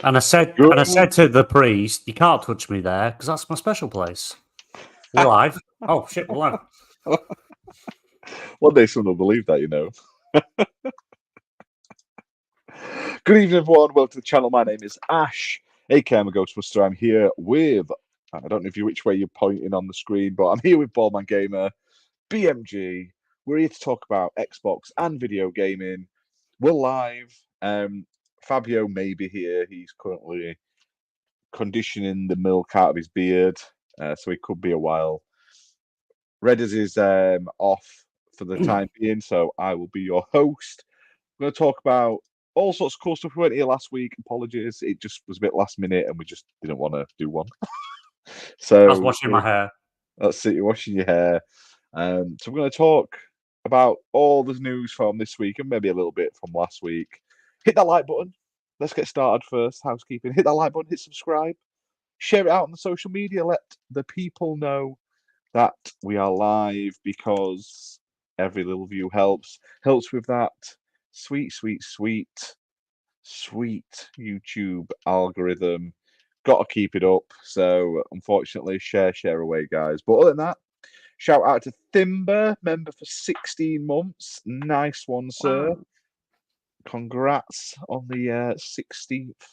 And I said to the priest, "You can't touch me there because that's my special place." We're live. Oh shit, we're live. One day someone will believe that, you know. Good evening, everyone. Welcome to the channel. My name is Ash, aka I'm a Ghostbuster. I'm here with, I don't know which way you're pointing on the screen, but I'm here with BaldManGamer, BMG. We're here to talk about Xbox and video gaming. We're live. Fabio may be here. He's currently conditioning the milk out of his beard, so he could be a while. Redders is off for the time being, so I will be your host. We're going to talk about all sorts of cool stuff. We weren't here last week. Apologies. It just was a bit last minute and we just didn't want to do one. So I was washing my hair. That's it. You're washing your hair. So we're going to talk about all the news from this week and maybe a little bit from last week. Hit that like button. Let's get started first. Housekeeping. Hit that like button. Hit subscribe. Share it out on the social media. Let the people know that we are live, because every little view helps with that sweet YouTube algorithm. Got to keep it up. So unfortunately, share away, guys. But other than that, shout out to Thimber, member for 16 months. Nice one, sir. Wow. Congrats on the 16th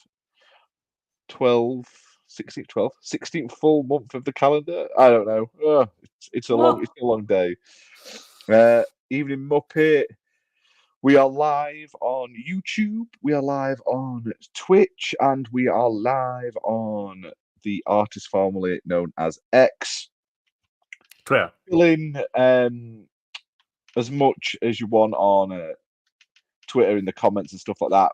full month of the calendar. I don't know. It's a long day. Evening Muppet. We are live on YouTube. We are live on Twitch, and we are live on the artist formerly known as X. Twitter. Fill in as much as you want on Twitter in the comments and stuff like that.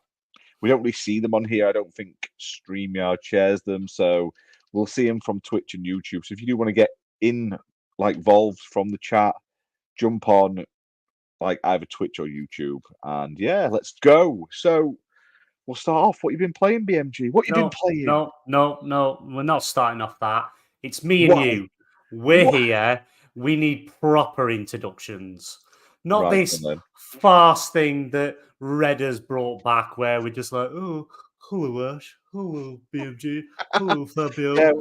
We don't really see them on here. I don't think StreamYard shares them, so we'll see them from Twitch and YouTube. So if you do want to get involved from the chat, jump on either Twitch or YouTube. And yeah, let's go. So we'll start off. What you've been playing, BMG? What you been playing? No. We're not starting off that. It's me and you. We're here. We need proper introductions. Not this farce thing that Red has brought back, where we're just like, oh, hello Ash, hello BMG, hello Fabio. Yeah,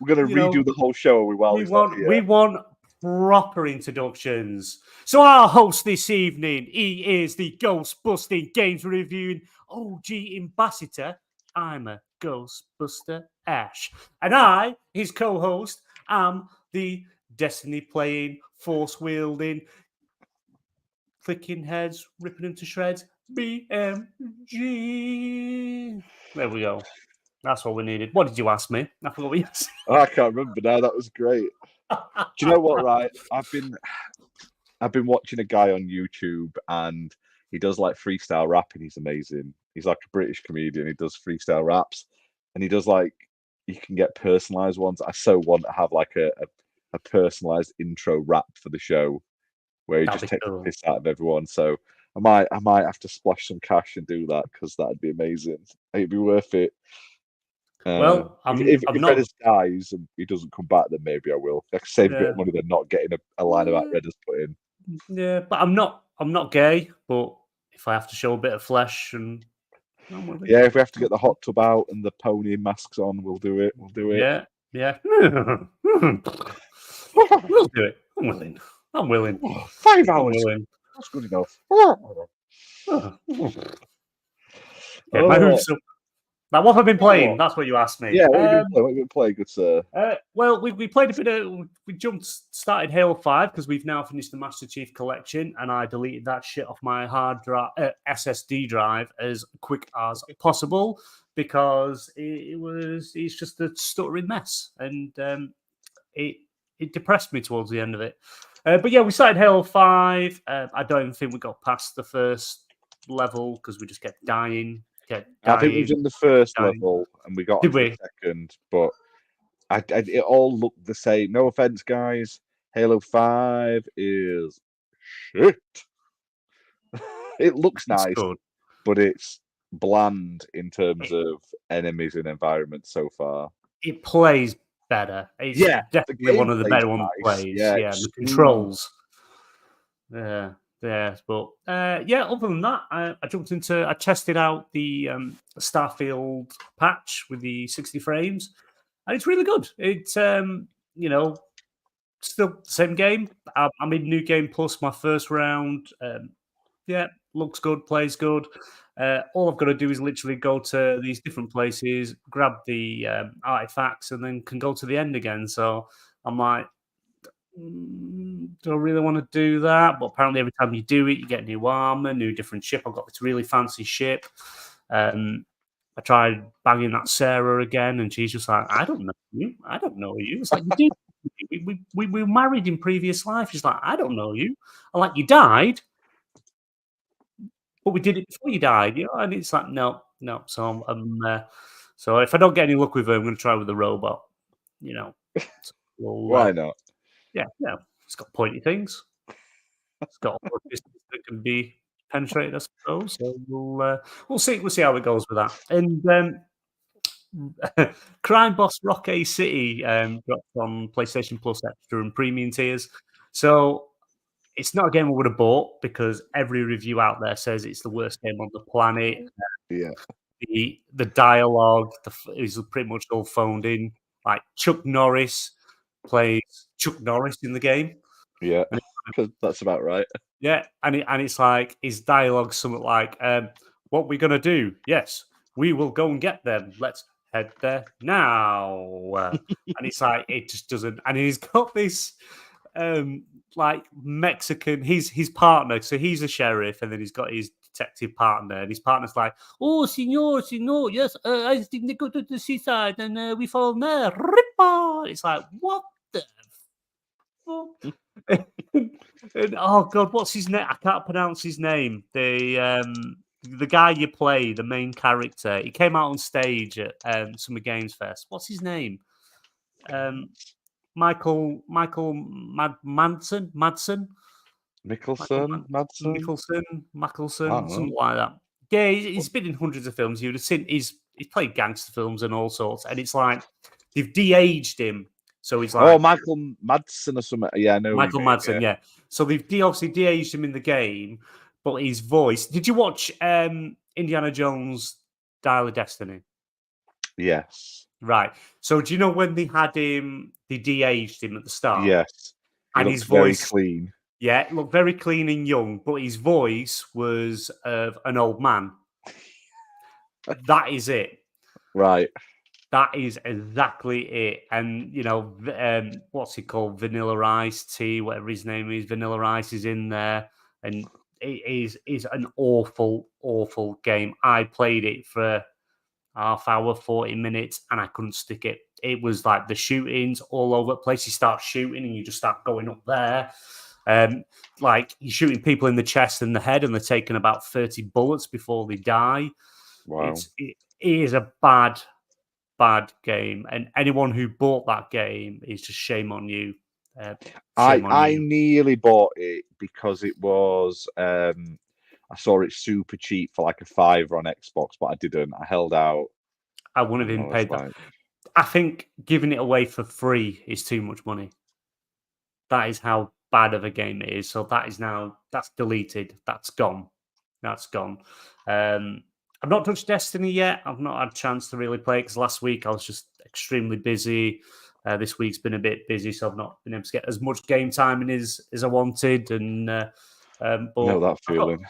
we're going to redo the whole show. We want proper introductions. So our host this evening, he is the Ghostbusting Games Reviewing OG Ambassador. I'm a Ghostbuster Ash. And I, his co-host, am the Destiny playing, force wielding, flicking heads, ripping them to shreds, BMG. There we go. That's what we needed. What did you ask me? I forgot what you asked. I can't remember now. That was great. Do you know what? Right, I've been watching a guy on YouTube, and he does freestyle rapping. He's amazing. He's like a British comedian. He does freestyle raps, and he does you can get personalized ones. I so want to have a personalized intro rap for the show, where he just takes the piss out of everyone. So I might have to splash some cash and do that, because that'd be amazing. It'd be worth it. Well, if Redders dies and he doesn't come back, then maybe I will. I can save a bit of money than not getting a line about Redders put in. Yeah, but I'm not gay. But if I have to show a bit of flesh, and if we have to get the hot tub out and the pony masks on, we'll do it. Yeah. We'll do it. I'm willing. 5 hours. That's good enough. Now, what have I been playing? That's what you asked me. Yeah, what have you been playing, good sir? Well, we played a bit of... We started Halo 5, because we've now finished the Master Chief Collection, and I deleted that shit off my hard drive, SSD drive as quick as possible, because it's just a stuttering mess, and it depressed me towards the end of it. But yeah, we started Halo 5. I don't even think we got past the first level, because we just kept dying. I think we was in the first level and we got to the second, but it all looked the same. No offense, guys. Halo 5 is shit. It looks nice, but it's bland in terms of enemies and environments so far. It plays better. It's definitely one of the better ones plays. Yeah, the controls. Yeah. Yeah, but other than that, I tested out the Starfield patch with the 60 frames, and it's really good. It's still the same game. I'm in New Game Plus, my first round. Looks good, plays good. All I've got to do is literally go to these different places, grab the artifacts, and then can go to the end again. So I'm like, do I really want to do that? But apparently, every time you do it, you get new armor, new different ship. I've got this really fancy ship. I tried banging that Sarah again, and she's just like, I don't know you. I don't know you. It's like, you did. We were married in previous life. She's like, I don't know you. I'm like, you died, but we did it before you died. And it's like, no. So so if I don't get any luck with her, I'm going to try with the robot. So Why not? Yeah, it's got pointy things. It's got all the distance that can be penetrated, I suppose. So we'll see how it goes with that. And Crime Boss Rock City dropped on PlayStation Plus Extra and Premium tiers. So it's not a game I would have bought because every review out there says it's the worst game on the planet. Yeah. The dialogue is pretty much all phoned in. Like Chuck Norris plays Chuck Norris in the game. Yeah, that's about right. Yeah, and it's like his dialogue something like, "What we're gonna do? Yes, we will go and get them. Let's head there now." And it's like it just doesn't. And he's got this like Mexican. His partner. So he's a sheriff, and then he's got his detective partner, and his partner's like, "Oh, senor, yes, I think they go to the seaside, and we fall there." It's like, what the fuck? And, oh god, what's his name? I can't pronounce his name. The guy you play, the main character. He came out on stage at Summer Games Fest. What's his name? Michael Madsen, something like that. Yeah, he's been in hundreds of films. You would have seen he's played gangster films and all sorts. And it's like they've de-aged him. So he's like, Michael Madsen or something. Yeah, I know Michael Madsen. Yeah. So they've obviously de-aged him in the game, but his voice. Did you watch Indiana Jones: Dial of Destiny? Yes. Right. So do you know when they had him? They de-aged him at the start. Yes. And his voice very clean. Yeah, it looked very clean and young, but his voice was of an old man. That is it. Right. That is exactly it. And, what's he called? Vanilla Ice Tea, whatever his name is. Vanilla Ice is in there. And it is an awful, awful game. I played it for half hour, 40 minutes, and I couldn't stick it. It was like the shootings all over the place. You start shooting and you just start going up there. Like you're shooting people in the chest and the head, and they're taking about 30 bullets before they die. Wow. It is a bad game, and anyone who bought that game is just shame on you. I nearly bought it because it was I saw it super cheap for like a $5 on Xbox, but I didn't. I held out. I wouldn't have even paid that. I think giving it away for free is too much money. That is how bad of a game it is. So that's deleted. That's gone. I've not touched Destiny yet. I've not had a chance to really play it because last week I was just extremely busy. This week's been a bit busy, so I've not been able to get as much game time in as I wanted. And but know that feeling.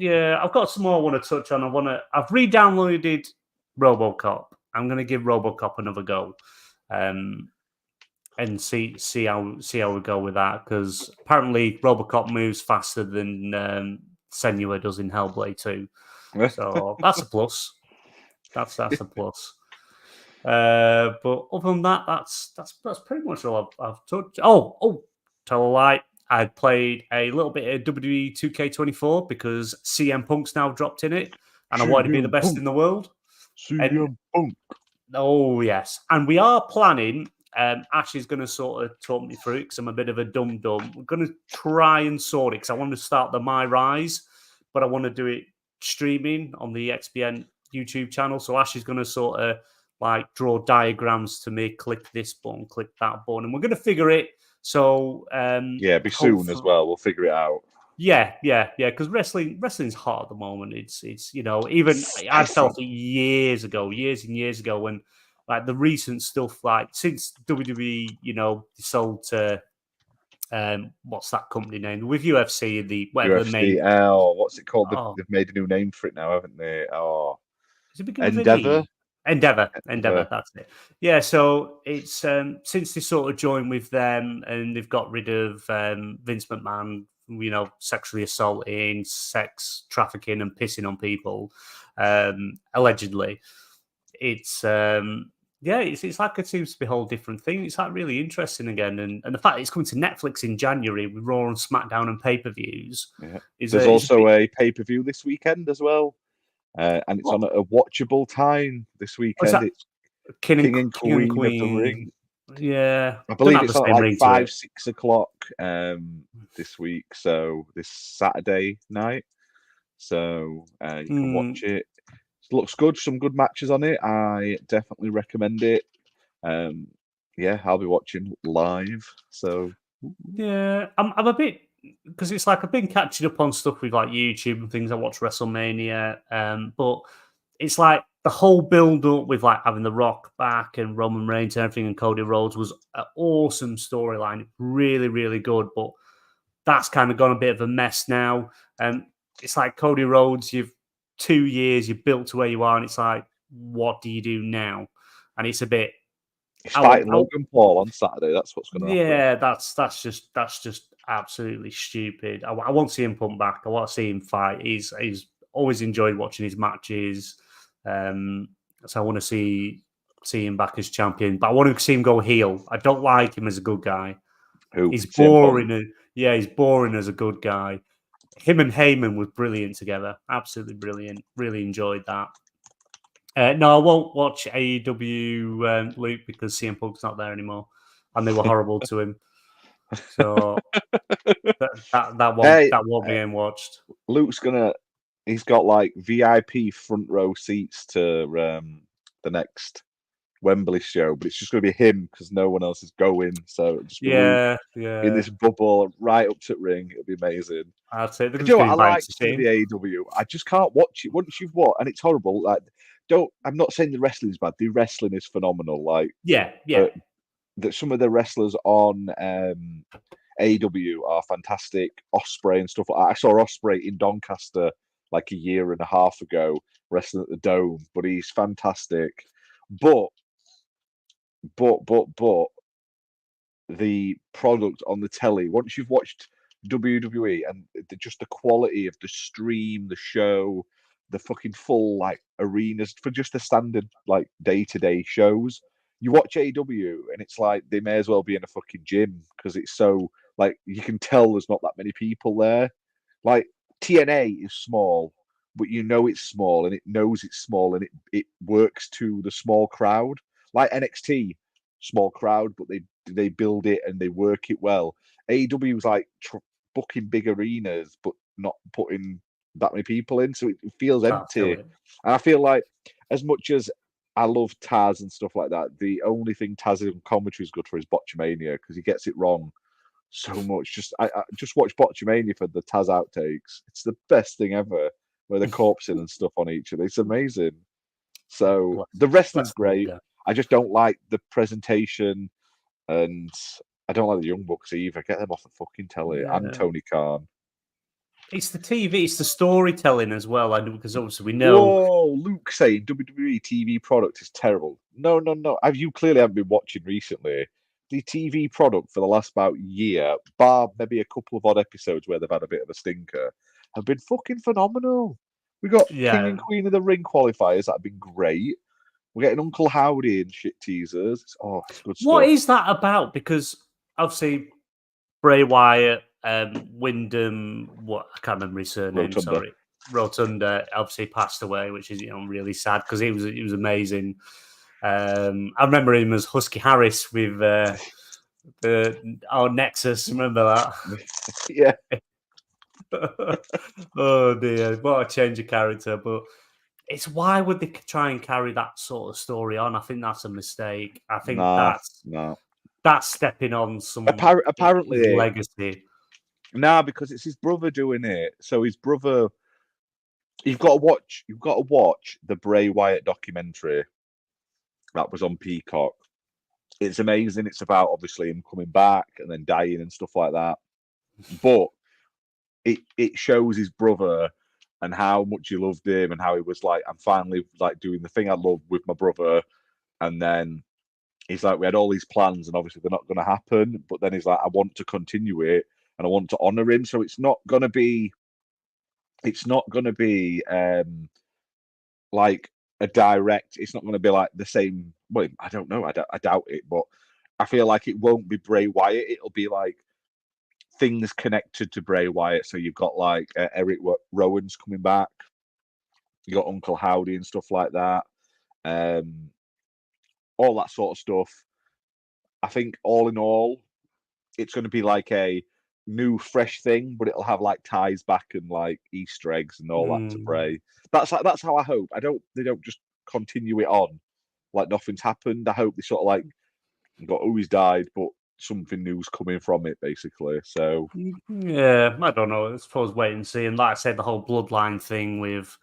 I've got some more I want to touch on. I've re-downloaded RoboCop. I'm going to give RoboCop another go, and see how we go with that, because apparently RoboCop moves faster than Senua does in Hellblade 2. So that's a plus. That's a plus. But other than that, that's pretty much all I've touched. Oh, tell a lie. I played a little bit of WWE 2K24 because CM Punk's now dropped in it, and I wanted to be the best in the world. CM Punk. Oh yes, and we are planning. Ash is going to sort of talk me through it because I'm a bit of a dum-dum. We're going to try and sort it because I want to start the My Rise, but I want to do it streaming on the XBN YouTube channel. So Ash is going to sort of like draw diagrams to me, click this button, click that button, and we're going to figure it. So be soon as well. We'll figure it out. Yeah. Because wrestling's hot at the moment. It's even I Spicy. felt it years and years ago when like the recent stuff like since WWE sold to what's that company name with UFC the whatever the main UFC. What's it called? oh They've made a new name for it now, haven't they? Oh, is it begin with an Endeavor. E? Endeavor, Endeavor. that's it. Yeah, so it's since they sort of joined with them and they've got rid of Vince McMahon, sexually assaulting, sex trafficking, and pissing on people, allegedly. It's it's like it seems to be a whole different thing. It's like really interesting again, and the fact that it's coming to Netflix in January with Raw and SmackDown and pay-per-views Yeah. is There's is also a pay-per-view this weekend as well. And it's what? on a watchable time this What's weekend. that? It's King and Queen of the Ring. Yeah, I don't believe have it's the on at same like ring to it. 5-6 o'clock this week. So this Saturday night. So you can watch it. It looks good. Some good matches on it. I definitely recommend it. Yeah, I'll be watching live. So Yeah, I'm a bit because it's like I've been catching up on stuff with like YouTube and things. I watch WrestleMania, but it's like the whole build up with like having The Rock back and Roman Reigns and everything and Cody Rhodes was an awesome storyline, really, really good. But that's kind of gone a bit of a mess now. It's like Cody Rhodes, you've 2 years, you've built to where you are, and it's like, what do you do now? And it's a bit. he's I want, fighting Logan Paul on Saturday. That's what's going to happen. yeah, that's just absolutely stupid. I want to see him pump back. I want to see him fight. He's always enjoyed watching his matches. So I want to see him back as champion. But I want to see him go heel. I don't like him as a good guy. Who? He's CM Punk? boring. He's boring as a good guy. Him and Heyman was brilliant together. Absolutely brilliant. Really enjoyed that. No, I won't watch AEW, Luke, because CM Punk's not there anymore, and they were horrible to him. So that won't be watched. Luke's he's got like VIP front row seats to the next Wembley show, but it's just gonna be him because no one else is going. So it'll just be Luke in this bubble right up to the ring. It'll be amazing. I'd say Do you know what I like some of the AEW? I just can't watch it once you've watched, and it's horrible. Like, I'm not saying the wrestling's bad. The wrestling is phenomenal. Like, that some of the wrestlers on AEW are fantastic. Osprey and stuff like that. I saw Osprey in Doncaster like a year and a half ago, wrestling at the Dome, but he's fantastic. But the product on the telly, once you've watched WWE and just the quality of the stream, the show, the fucking full like arenas for just the standard like day-to-day shows, you watch AEW and it's like they may as well be in a fucking gym because it's so like you can tell there's not that many people there. Like TNA is small, but you know it's small and it knows it's small and it works to the small crowd. Like NXT, small crowd, but they build it and they work it well. AEW was like booking big arenas, but not putting that many people in, so it feels empty. And I feel like as much as I love Taz and stuff like that, the only thing Taz in commentary is good for is Botchamania because he gets it wrong so much. I just watch Botchamania for the Taz outtakes. It's the best thing ever, where they're corpsing and stuff on each other. It's amazing. So the wrestling's great. I just don't like the presentation, and I don't like the Young Bucks either. Get them off the fucking telly. And Tony Khan. It's the TV, it's the storytelling as well. Because obviously we know. Whoa, Luke saying WWE TV product is terrible. No. You clearly haven't been watching recently. The TV product for the last about year, bar maybe a couple of odd episodes where they've had a bit of a stinker, have been fucking phenomenal. We got King and Queen of the Ring qualifiers that have been great. We're getting Uncle Howdy and shit teasers. It's good stuff. What is that about? Because obviously Bray Wyatt, Wyndham, I can't remember his surname. Rotunda. Sorry, Rotunda obviously passed away, which is really sad because he was amazing. I remember him as Husky Harris with our Nexus. Remember that? Yeah. Oh dear, what a change of character! But it's why would they try and carry that sort of story on? I think that's a mistake. I think that's stepping on some apparently legacy. Nah, because it's his brother doing it. So his brother, you've got to watch the Bray Wyatt documentary that was on Peacock. It's amazing. It's about obviously him coming back and then dying and stuff like that. But it shows his brother and how much he loved him and how he was like, I'm finally like doing the thing I love with my brother. And then he's like, we had all these plans and obviously they're not going to happen. But then he's like, I want to continue it and I want to honor him. So it's not going to be like a direct, it's not going to be like the same. Well, I don't know. I doubt it, but I feel like it won't be Bray Wyatt. It'll be like things connected to Bray Wyatt. So you've got like Eric Rowan's coming back. You got Uncle Howdy and stuff like that. All that sort of stuff. I think all in all, it's going to be like a new, fresh thing, but it'll have like ties back and like Easter eggs and all that to Bray. That's how I hope. They don't just continue it on like nothing's happened. I hope they sort of like got he's died, but something new's coming from it, basically. So yeah, I don't know. I suppose wait and see. And like I said, the whole bloodline thing with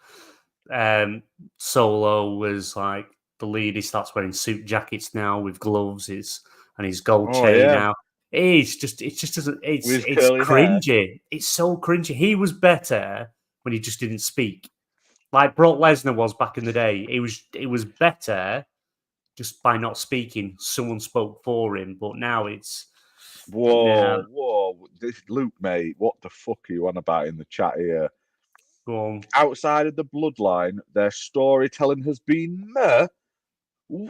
Solo was like the lead. He starts wearing suit jackets now with gloves. And his gold chain now. It's just cringy. Hair. It's so cringy. He was better when he just didn't speak, like Brock Lesnar was back in the day. It was better just by not speaking. Someone spoke for him, but now it's whoa. This Luke, mate, what the fuck are you on about in the chat here? Go on. Outside of the bloodline, their storytelling has been meh. What?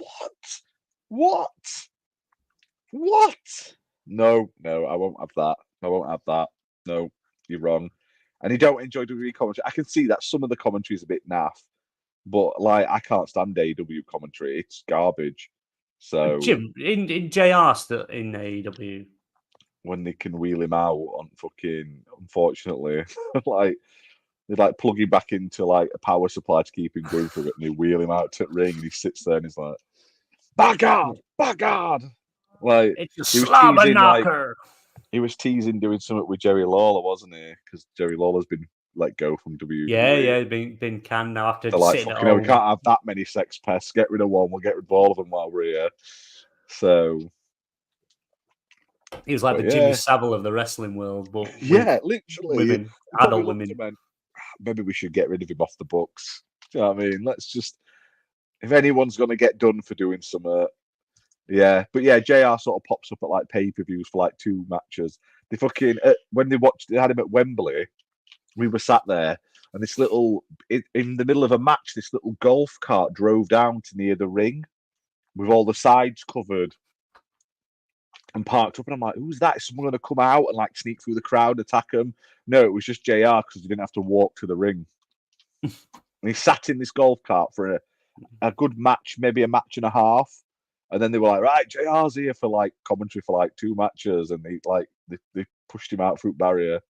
No, I won't have that. No, you're wrong. And you don't enjoy WWE commentary. I can see that some of the commentary is a bit naff, but like I can't stand AEW commentary. It's garbage. So Jim, in JR still in AEW. When they can wheel him out on fucking, unfortunately, like they like plug him back into like a power supply to keep him going for it, and they wheel him out to the ring, and he sits there and he's like, "By God!" Like it's a slobber knocker. He was teasing doing something with Jerry Lawler, wasn't he? Because Jerry Lawler's been let go from WWE. Yeah, been canned now after sitting at home. We can't have that many sex pests. Get rid of one. We'll get rid of all of them while we're here. So he was like Jimmy Savile of the wrestling world, but literally women, adult women. Maybe we should get rid of him off the books. Do you know what I mean? Let's just, if anyone's going to get done for doing some. Yeah, but yeah, JR sort of pops up at like pay-per-views for like 2 matches. They fucking when they had him at Wembley, we were sat there, and this little in the middle of a match, this little golf cart drove down to near the ring with all the sides covered and parked up, and I'm like, who's that? Is someone going to come out and like sneak through the crowd, attack him? No, it was just JR because he didn't have to walk to the ring. And he sat in this golf cart for a good match, maybe a match and a half. And then they were like, right, JR's here for like commentary for like 2 matches, and they pushed him out through barrier.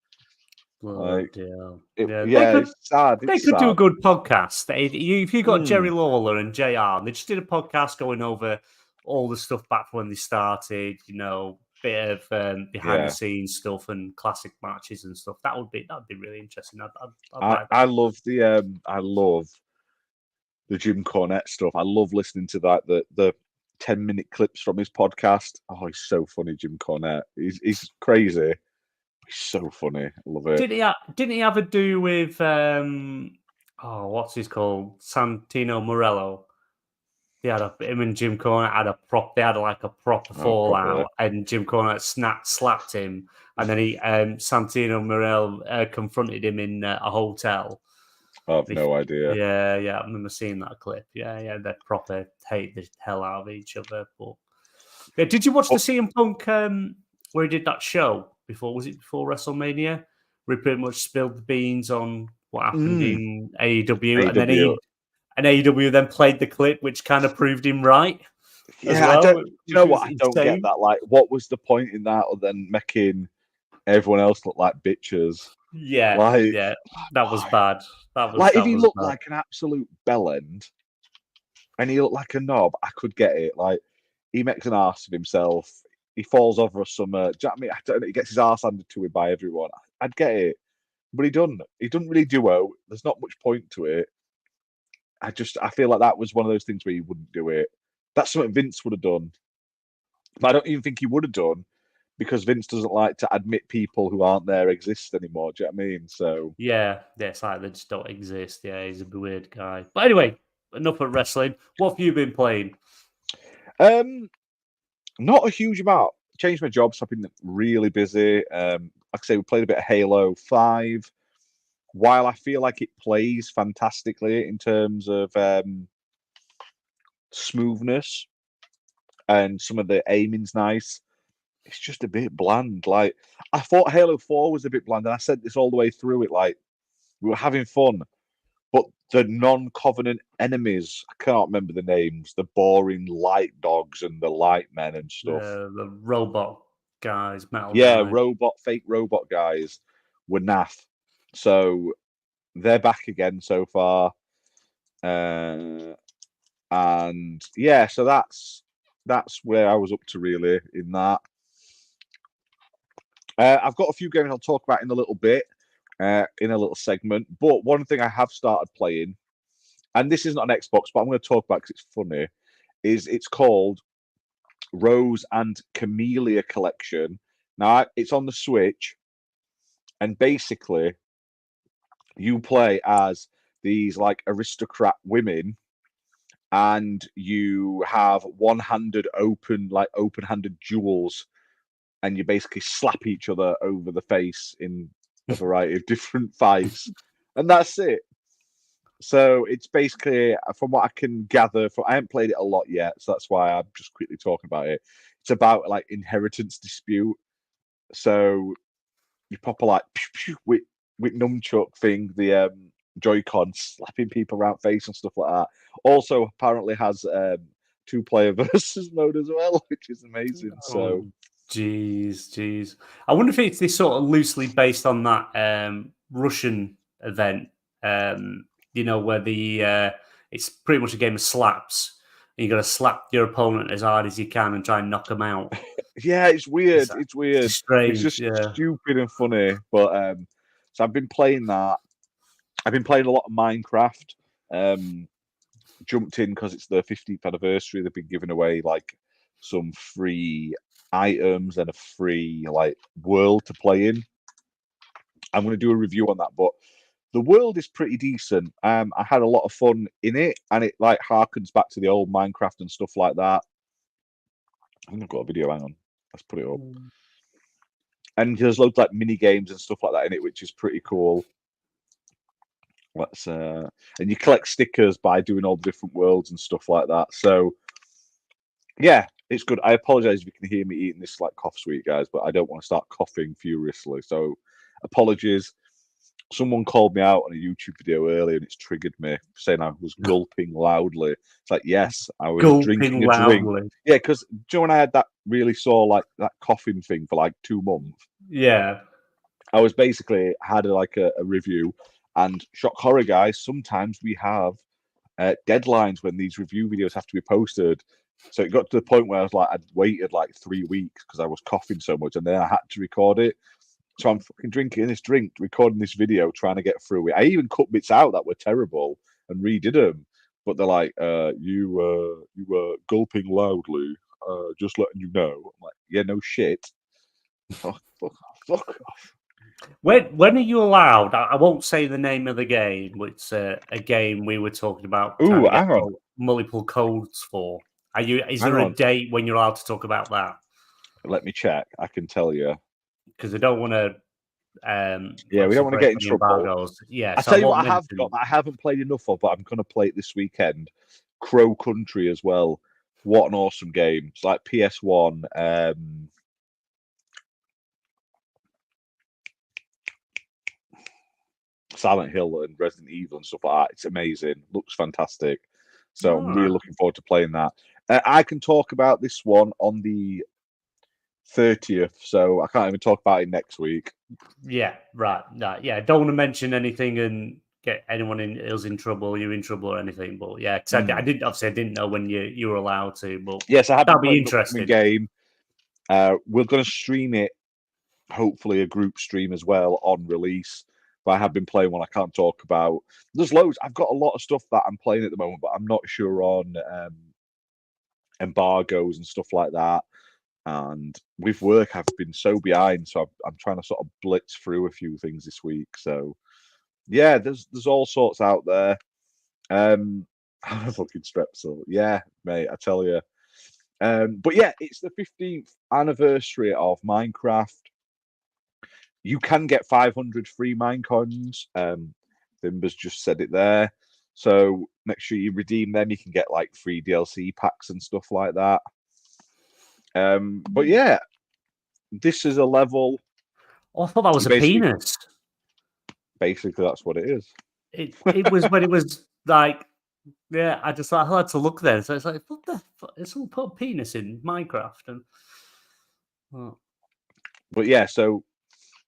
It's sad. They could do a good podcast. If you got Jerry Lawler and JR, and they just did a podcast going over all the stuff back when they started, bit of behind the scenes stuff and classic matches and stuff. That'd be really interesting. I love the Jim Cornette stuff. I love listening to that. The 10-minute clips from his podcast. Oh, he's so funny, Jim Cornette. He's crazy. He's so funny. I love it. Didn't he have a do with what's his called? Santino Morello. Him and Jim Cornette had a proper fallout, and Jim Cornette slapped him, and then Santino Morello confronted him in a hotel. I have no idea. Yeah, I remember seeing that clip. Yeah, they proper hate the hell out of each other. But did you watch the CM Punk where he did that show before? Was it before WrestleMania? Where he pretty much spilled the beans on what happened in AEW. And AEW then played the clip, which kind of proved him right. Yeah, well, you know what? I don't get that. Like, what was the point in that other than making everyone else look like bitches? Yeah, that was bad. If he looked like an absolute bellend and he looked like a knob, I could get it. Like, he makes an arse of himself. he falls over some. Do you know what I mean? I don't know, he gets his arse handed to him by everyone. I'd get it, but he doesn't. He doesn't really duo. There's not much point to it. I feel like that was one of those things where he wouldn't do it. That's something Vince would have done, but I don't even think he would have done because Vince doesn't like to admit people who aren't there exist anymore. Do you know what I mean? So yeah, it's like they just don't exist. Yeah, he's a weird guy. But anyway, enough of wrestling. What have you been playing? Not a huge amount. Changed my job, so I've been really busy. Like I say, we played a bit of Halo 5. While I feel like it plays fantastically in terms of smoothness and some of the aiming's nice, it's just a bit bland. Like, I thought Halo 4 was a bit bland, and I said this all the way through it. Like, we were having fun, but the non-Covenant enemies, I can't remember the names, the boring light dogs and the light men and stuff. The robot guys, metal Yeah, guys. fake robot guys were naff. So they're back again so far. And yeah, so that's where I was up to really in that. I've got a few games I'll talk about in a little bit, in a little segment. But one thing I have started playing, and this isn't on Xbox, but I'm going to talk about because it's funny, is it's called Rose and Camellia Collection. Now, it's on the Switch, and basically, you play as these like aristocrat women, and you have one-handed open-handed duels, and you basically slap each other over the face in a variety of different fights, and that's it. So it's basically, from what I can gather, I haven't played it a lot yet, so that's why I'm just quickly talking about it. It's about like inheritance dispute. So you proper like pew, pew, with nunchuck thing, the Joy-Con slapping people around face and stuff like that. Also, apparently has 2-player versus mode as well, which is amazing. So, jeez. I wonder if it's this sort of loosely based on that Russian event. Where it's pretty much a game of slaps. And you got to slap your opponent as hard as you can and try and knock them out. Yeah, it's weird. It's weird. It's strange. It's just stupid and funny. But so I've been playing that. I've been playing a lot of Minecraft. Jumped in because it's the 15th anniversary. They've been giving away like some free items and a free like world to play in. I'm going to do a review on that, but the world is pretty decent. I had a lot of fun in it, and it like harkens back to the old Minecraft and stuff like that. I think I've got a video. Hang on, let's put it up. And there's loads like mini games and stuff like that in it, which is pretty cool. And you collect stickers by doing all the different worlds and stuff like that. So yeah, it's good. I apologize if you can hear me eating this like cough sweet, guys, but I don't want to start coughing furiously. So apologies. Someone called me out on a YouTube video earlier, and it's triggered me, saying I was gulping loudly. It's like, yes, I was drinking a drink. Yeah, because do you know when I had that really sore like that coughing thing for like 2 months? Yeah, I was basically had like a review, and shock horror, guys. Sometimes we have deadlines when these review videos have to be posted. So it got to the point where I was like, I'd waited like 3 weeks because I was coughing so much, and then I had to record it. So I'm fucking drinking this drink, recording this video, trying to get through it. I even cut bits out that were terrible and redid them. But they're like, you were gulping loudly, just letting you know. I'm like, yeah, no shit. Oh, fuck off. When are you allowed? I won't say the name of the game, which is a game we were talking about. Ooh, hang on. Multiple codes for. Is there a date when you're allowed to talk about that? Let me check. I can tell you. Because I don't want to. Yeah, we don't want to get in trouble. Embargoes. Yeah, I tell you what, I have got that I haven't played enough of, but I'm going to play it this weekend. Crow Country as well. What an awesome game! It's like PS1. Silent Hill and Resident Evil and stuff like that. It's amazing. Looks fantastic. So I'm really looking forward to playing that. I can talk about this one on the 30th, so I can't even talk about it next week. Yeah, right. No, yeah, don't want to mention anything and get anyone else in trouble, you in trouble or anything. But yeah, because I didn't know when you were allowed to. But yes, I have that'll be interesting. Game, We're going to stream it, hopefully a group stream as well on release. But I have been playing one I can't talk about. There's loads. I've got a lot of stuff that I'm playing at the moment, but I'm not sure on embargoes and stuff like that. And with work, I've been so behind, so I'm trying to sort of blitz through a few things this week. So yeah, there's all sorts out there. Fucking Strepsil, yeah, mate, I tell you. But yeah, it's the 15th anniversary of Minecraft. You can get 500 free Minecoins. Thimber's just said it there. So make sure you redeem them. You can get like free DLC packs and stuff like that. But yeah, this is a level. Oh, I thought that was a penis. Basically, that's what it is. It was when it was like, yeah, I had to look there. So it's like, what the fuck? It's all put a penis in Minecraft. And But yeah, so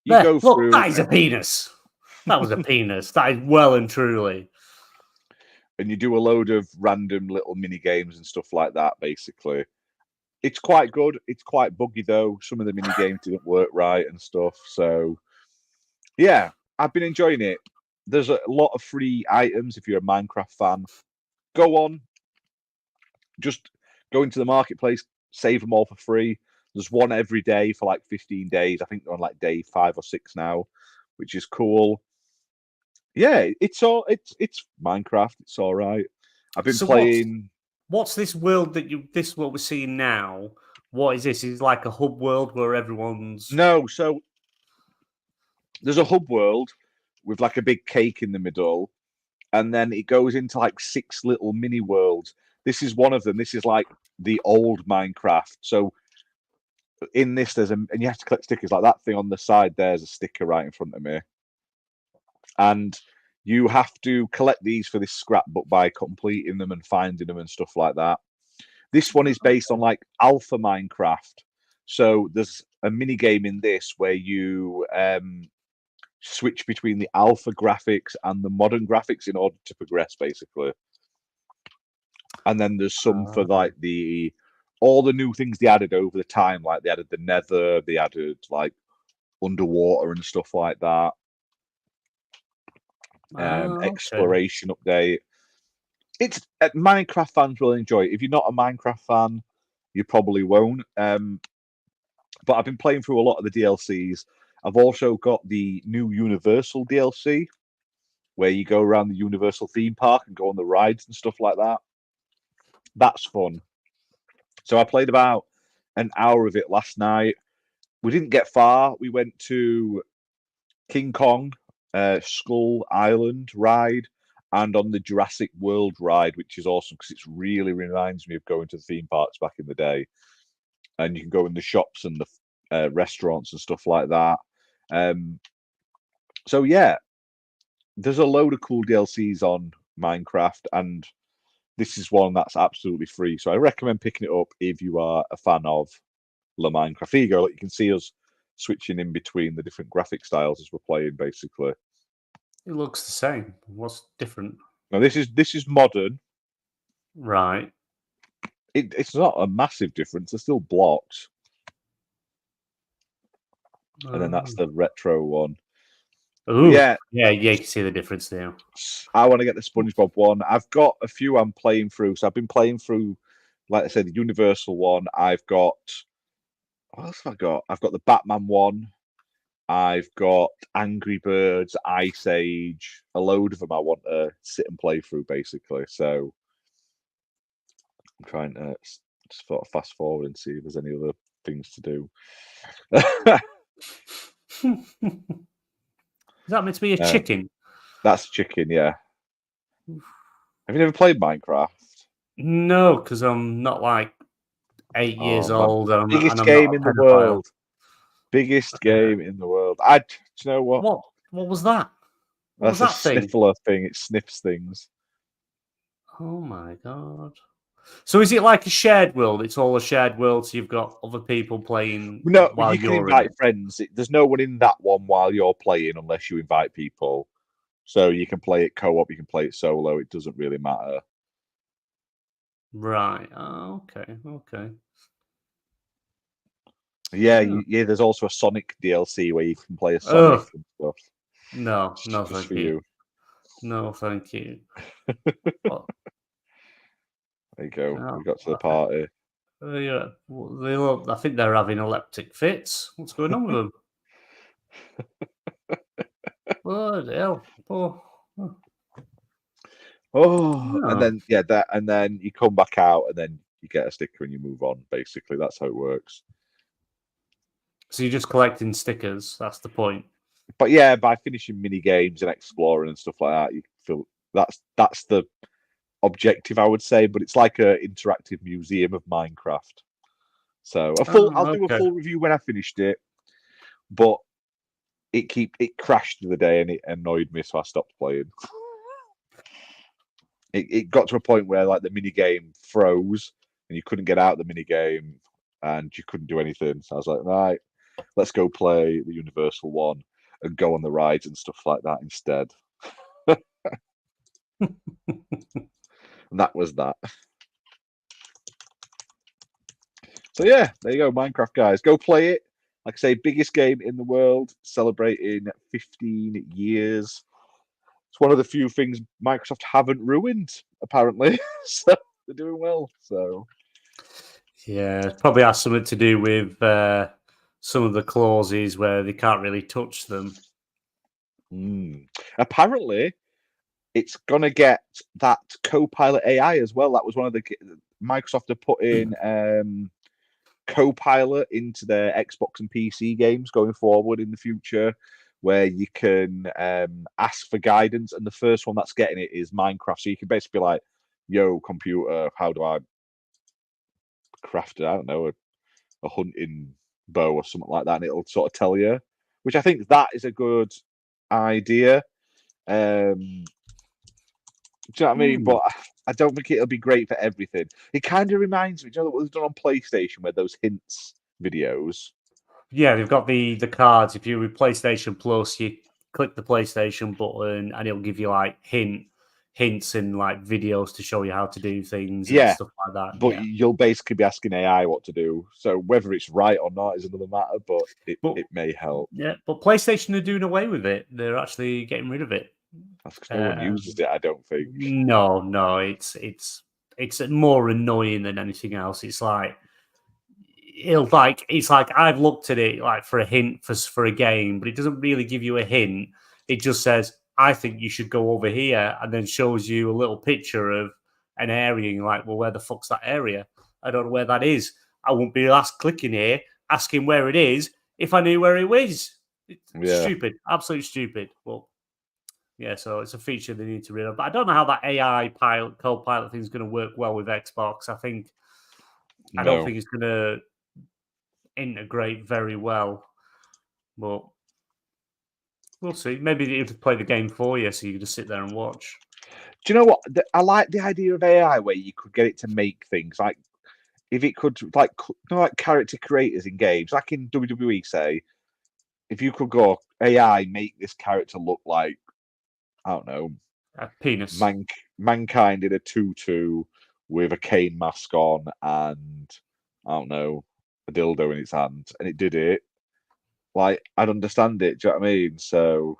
you go through. That is a penis. That was a penis. That is well and truly. And you do a load of random little mini games and stuff like that, basically. It's quite good. It's quite buggy, though. Some of the mini games didn't work right and stuff. So, yeah, I've been enjoying it. There's a lot of free items if you're a Minecraft fan. Go on. Just go into the marketplace, save them all for free. There's one every day for like 15 days. I think they're on like day 5 or 6 now, which is cool. Yeah, it's Minecraft. It's all right. I've been playing. What's this world this what we're seeing now? What is this? Is it like a hub world where everyone's No, so there's a hub world with like a big cake in the middle, and then it goes into like 6 little mini worlds. This is one of them. This is like the old Minecraft. So in this, and you have to collect stickers. Like that thing on the side, there's a sticker right in front of me. And you have to collect these for this scrapbook by completing them and finding them and stuff like that. This one is based on like alpha Minecraft. So there's a mini game in this where you switch between the alpha graphics and the modern graphics in order to progress, basically. And then there's some for like all the new things they added over the time. Like they added the nether, they added like underwater and stuff like that. Exploration update. It's Minecraft fans will enjoy it. If you're not a Minecraft fan, you probably won't. But I've been playing through a lot of the DLCs. I've also got the new Universal DLC, where you go around the Universal theme park and go on the rides and stuff like that. That's fun. So I played about an hour of it last night. We didn't get far. We went to King Kong, Skull Island ride, and on the Jurassic World ride, which is awesome because it really reminds me of going to the theme parks back in the day. And you can go in the shops and the restaurants and stuff like that. So yeah, there's a load of cool DLCs on Minecraft, and this is one that's absolutely free. So I recommend picking it up if you are a fan of La Minecraft. Here you go. You can see us switching in between the different graphic styles as we're playing, basically. It looks the same. What's different? Now this is modern, right? It's not a massive difference. They're still blocks, and then that's the retro one. Ooh, yeah. You can see the difference there. I want to get the SpongeBob one. I've got a few I'm playing through. So I've been playing through, like I said, the Universal one. I've got what else have I got? I've got the Batman one. I've got Angry Birds, Ice Age, a load of them I want to sit and play through, basically. So I'm trying to sort of fast forward and see if there's any other things to do. Is that meant to be a chicken? That's chicken, yeah. Have you never played Minecraft? No, because I'm not like 8 years old. Biggest game in the world. Biggest game in the world. Do you know what? What was that? That's a sniffler thing. It sniffs things. Oh my god. So is it like a shared world? It's all a shared world, so you've got other people playing. No, you can invite friends. There's no one in that one while you're playing unless you invite people. So you can play it co-op, you can play it solo. It doesn't really matter. Right. Okay. Yeah, there's also a Sonic DLC where you can play a Sonic and stuff. No, just thank for you. No, thank you. There you go. No, We got to the party. Yeah, I think they're having epileptic fits. What's going on with them? Bloody hell. And then you come back out, and then you get a sticker and you move on. Basically, that's how it works. So you're just collecting stickers. That's the point. But yeah, by finishing mini games and exploring and stuff like that, you feel that's the objective, I would say. But it's like an interactive museum of Minecraft. So I'll do a full review when I finished it. But it crashed the other day and it annoyed me, so I stopped playing. It got to a point where like the mini game froze and you couldn't get out the mini game and you couldn't do anything. So I was like, right, let's go play the Universal one and go on the rides and stuff like that instead. And that was that. So yeah, there you go, Minecraft guys. Go play it. Like I say, biggest game in the world, celebrating 15 years. It's one of the few things Microsoft haven't ruined, apparently. So they're doing well. So yeah, it probably has something to do with some of the clauses where they can't really touch them. Apparently, it's gonna get that Copilot AI as well. That was one of the Microsoft have put in Copilot into their Xbox and PC games going forward in the future, where you can ask for guidance. And the first one that's getting it is Minecraft. So you can basically be like, yo, computer, how do I craft, I don't know, a hunting bow or something like that? And it'll sort of tell you, which I think that is a good idea. Do you know what I mean? But I don't think it'll be great for everything. It kind of reminds me, do you know what was done on PlayStation, where those hints videos? Yeah, they've got the cards. If you're with PlayStation Plus, you click the PlayStation button and it'll give you like hints and like videos to show you how to do things and stuff like that. But you'll basically be asking AI what to do. So whether it's right or not is another matter, but it may help. Yeah, but PlayStation are doing away with it. They're actually getting rid of it. That's because no one uses it, I don't think. No, it's more annoying than anything else. It's like I've looked at it like for a hint for a game, but it doesn't really give you a hint. It just says, I think you should go over here, and then shows you a little picture of an area, and you're like, well, where the fuck's that area? I don't know where that is. I won't be clicking here, asking where it is, if I knew where it was. It's stupid, absolutely stupid. Well, yeah, so it's a feature they need to rid of. But I don't know how that AI co-pilot thing is going to work well with Xbox. I don't think it's going to integrate very well, but we'll see. Maybe it'll play the game for you, so you can just sit there and watch. Do you know what? I like the idea of AI where you could get it to make things like, if it could, like character creators in games, like in WWE, say, if you could go AI, make this character look like, I don't know, a penis, mankind in a tutu with a cane mask on and, I don't know, a dildo in its hand, and it did it, like, I'd understand it. Do you know what I mean? So,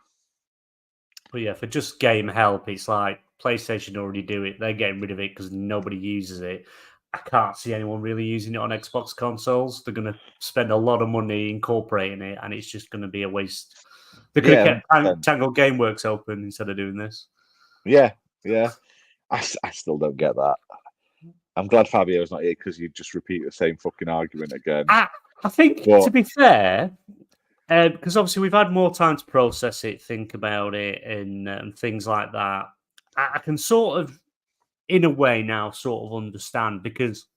but yeah, for just game help, it's like PlayStation already do it. They're getting rid of it because nobody uses it. I can't see anyone really using it on Xbox consoles. They're going to spend a lot of money incorporating it, and it's just going to be a waste. They could have kept Tango Gameworks open instead of doing this. Yeah. I still don't get that. I'm glad Fabio's not here because you'd just repeat the same fucking argument again. I think, to be fair, because obviously we've had more time to process it, think about it, and things like that, I can sort of, in a way now, sort of understand, because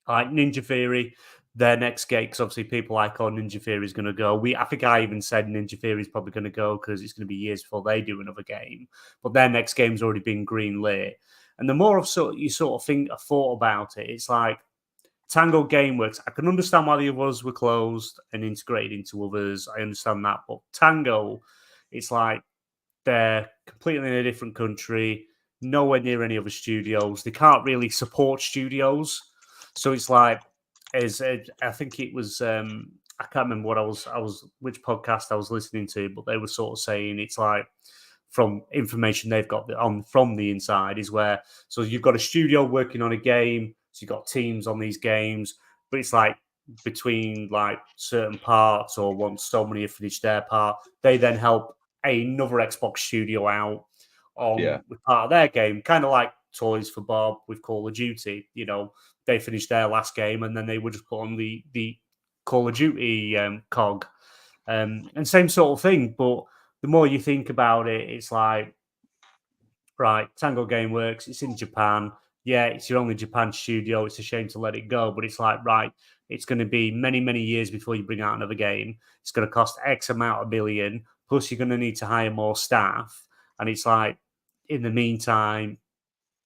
like Ninja Theory, their next game, because obviously people like, oh, Ninja Theory is going to go. I think I even said Ninja Theory is probably going to go because it's going to be years before they do another game. But their next game's already been greenlit. And the more you thought about it, it's like Tango Gameworks. I can understand why the others were closed and integrated into others. I understand that. But Tango, it's like they're completely in a different country, nowhere near any other studios. They can't really support studios. So it's like, I think it was I can't remember what I was which podcast I was listening to, but they were sort of saying it's like from information they've got on from the inside is where so you've got a studio working on a game, so you've got teams on these games, but it's like between like certain parts or once so many have finished their part, they then help another Xbox studio out on with part of their game, kind of like Toys for Bob with Call of Duty. You know, they finished their last game and then they would just put on the Call of Duty cog, and same sort of thing. But the more you think about it, it's like, right, Tango Gameworks, it's in Japan. Yeah, it's your only Japan studio. It's a shame to let it go, but it's like, right, it's going to be many, many years before you bring out another game. It's going to cost X amount of billion, plus you're going to need to hire more staff. And it's like, in the meantime,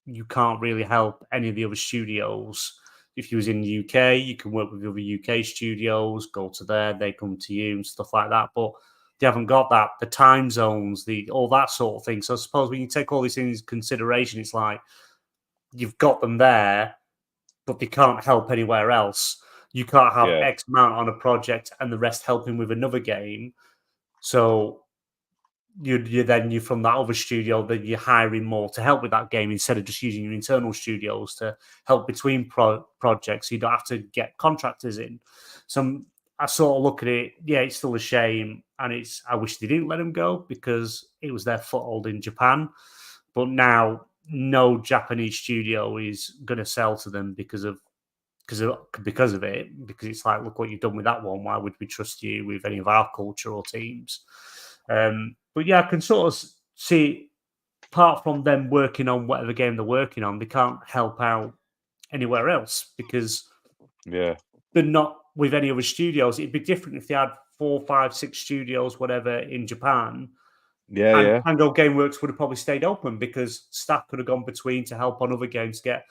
you can't really help any of the other studios. If you was in the UK, you can work with the other UK studios, go to there, they come to you and stuff like that. But they haven't got that, the time zones, all that sort of thing. So I suppose when you take all these things into consideration, it's like you've got them there, but they can't help anywhere else. You can't have X amount on a project and the rest helping with another game. So you're from that other studio that you're hiring more to help with that game instead of just using your internal studios to help between projects. So you don't have to get contractors in. So I sort of look at it. Yeah, it's still a shame, and I wish they didn't let them go because it was their foothold in Japan. But now no Japanese studio is going to sell to them because of it. Because it's like, look what you've done with that one. Why would we trust you with any of our cultural teams? But yeah, I can sort of see, apart from them working on whatever game they're working on, they can't help out anywhere else because they're not with any other studios. It'd be different if they had 4, 5, 6 studios, whatever, in Japan. And Tango Gameworks would have probably stayed open because staff could have gone between to help on other games to get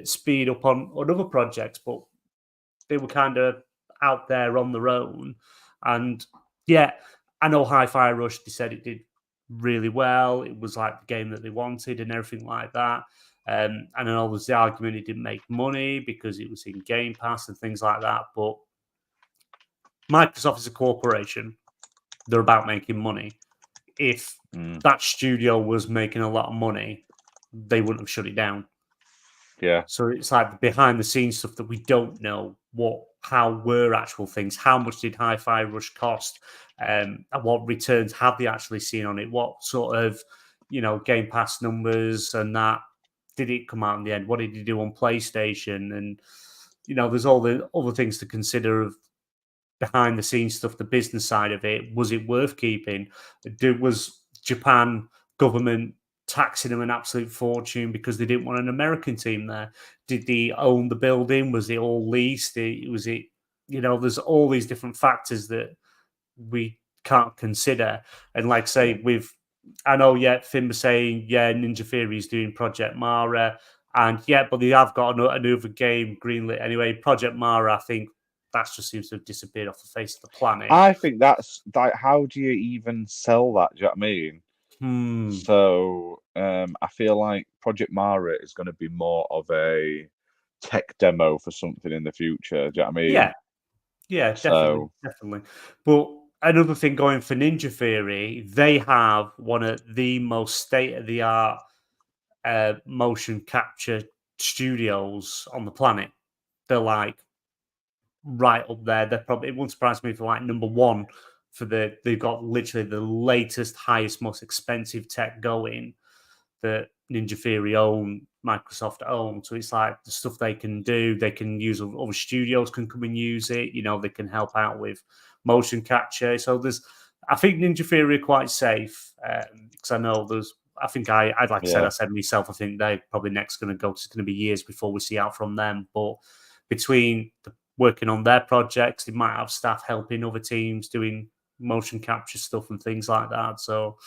speed up on other projects. But they were kind of out there on their own. And yeah, I know Hi-Fi Rush, they said it did really well. It was like the game that they wanted and everything like that. And I know there's the argument it didn't make money because it was in Game Pass and things like that. But Microsoft is a corporation. They're about making money. If that studio was making a lot of money, they wouldn't have shut it down. Yeah. So it's like behind the scenes stuff that we don't know how were actual things. How much did Hi-Fi Rush cost? And what returns have they actually seen on it? What sort of, Game Pass numbers and that did it come out in the end? What did he do on PlayStation? And, there's all the other things to consider of behind the scenes stuff, the business side of it. Was it worth keeping? Was Japan government taxing them an absolute fortune because they didn't want an American team there? Did they own the building? Was it all leased? Was it, there's all these different factors that we can't consider. And like say I know, Finn was saying, Ninja Theory is doing Project Mara. And but they have got another game greenlit anyway. Project Mara, I think that just seems to have disappeared off the face of the planet. I think that's like, how do you even sell that? Do you know what I mean? So I feel like Project Mara is going to be more of a tech demo for something in the future. Do you know what I mean? Yeah, definitely. But another thing going for Ninja Theory, they have one of the most state-of-the-art motion capture studios on the planet. They're like right up there. They're probably, it wouldn't surprise me if they're like number one for they've got literally the latest, highest, most expensive tech going that Ninja Theory own, Microsoft own. So it's like the stuff they can do, they can use, other studios can come and use it. They can help out with motion capture. So I think Ninja Theory are quite safe because I know I said myself, I think they're probably next going to go. It's going to be years before we see out from them. But between working on their projects, they might have staff helping other teams doing motion capture stuff and things like that. So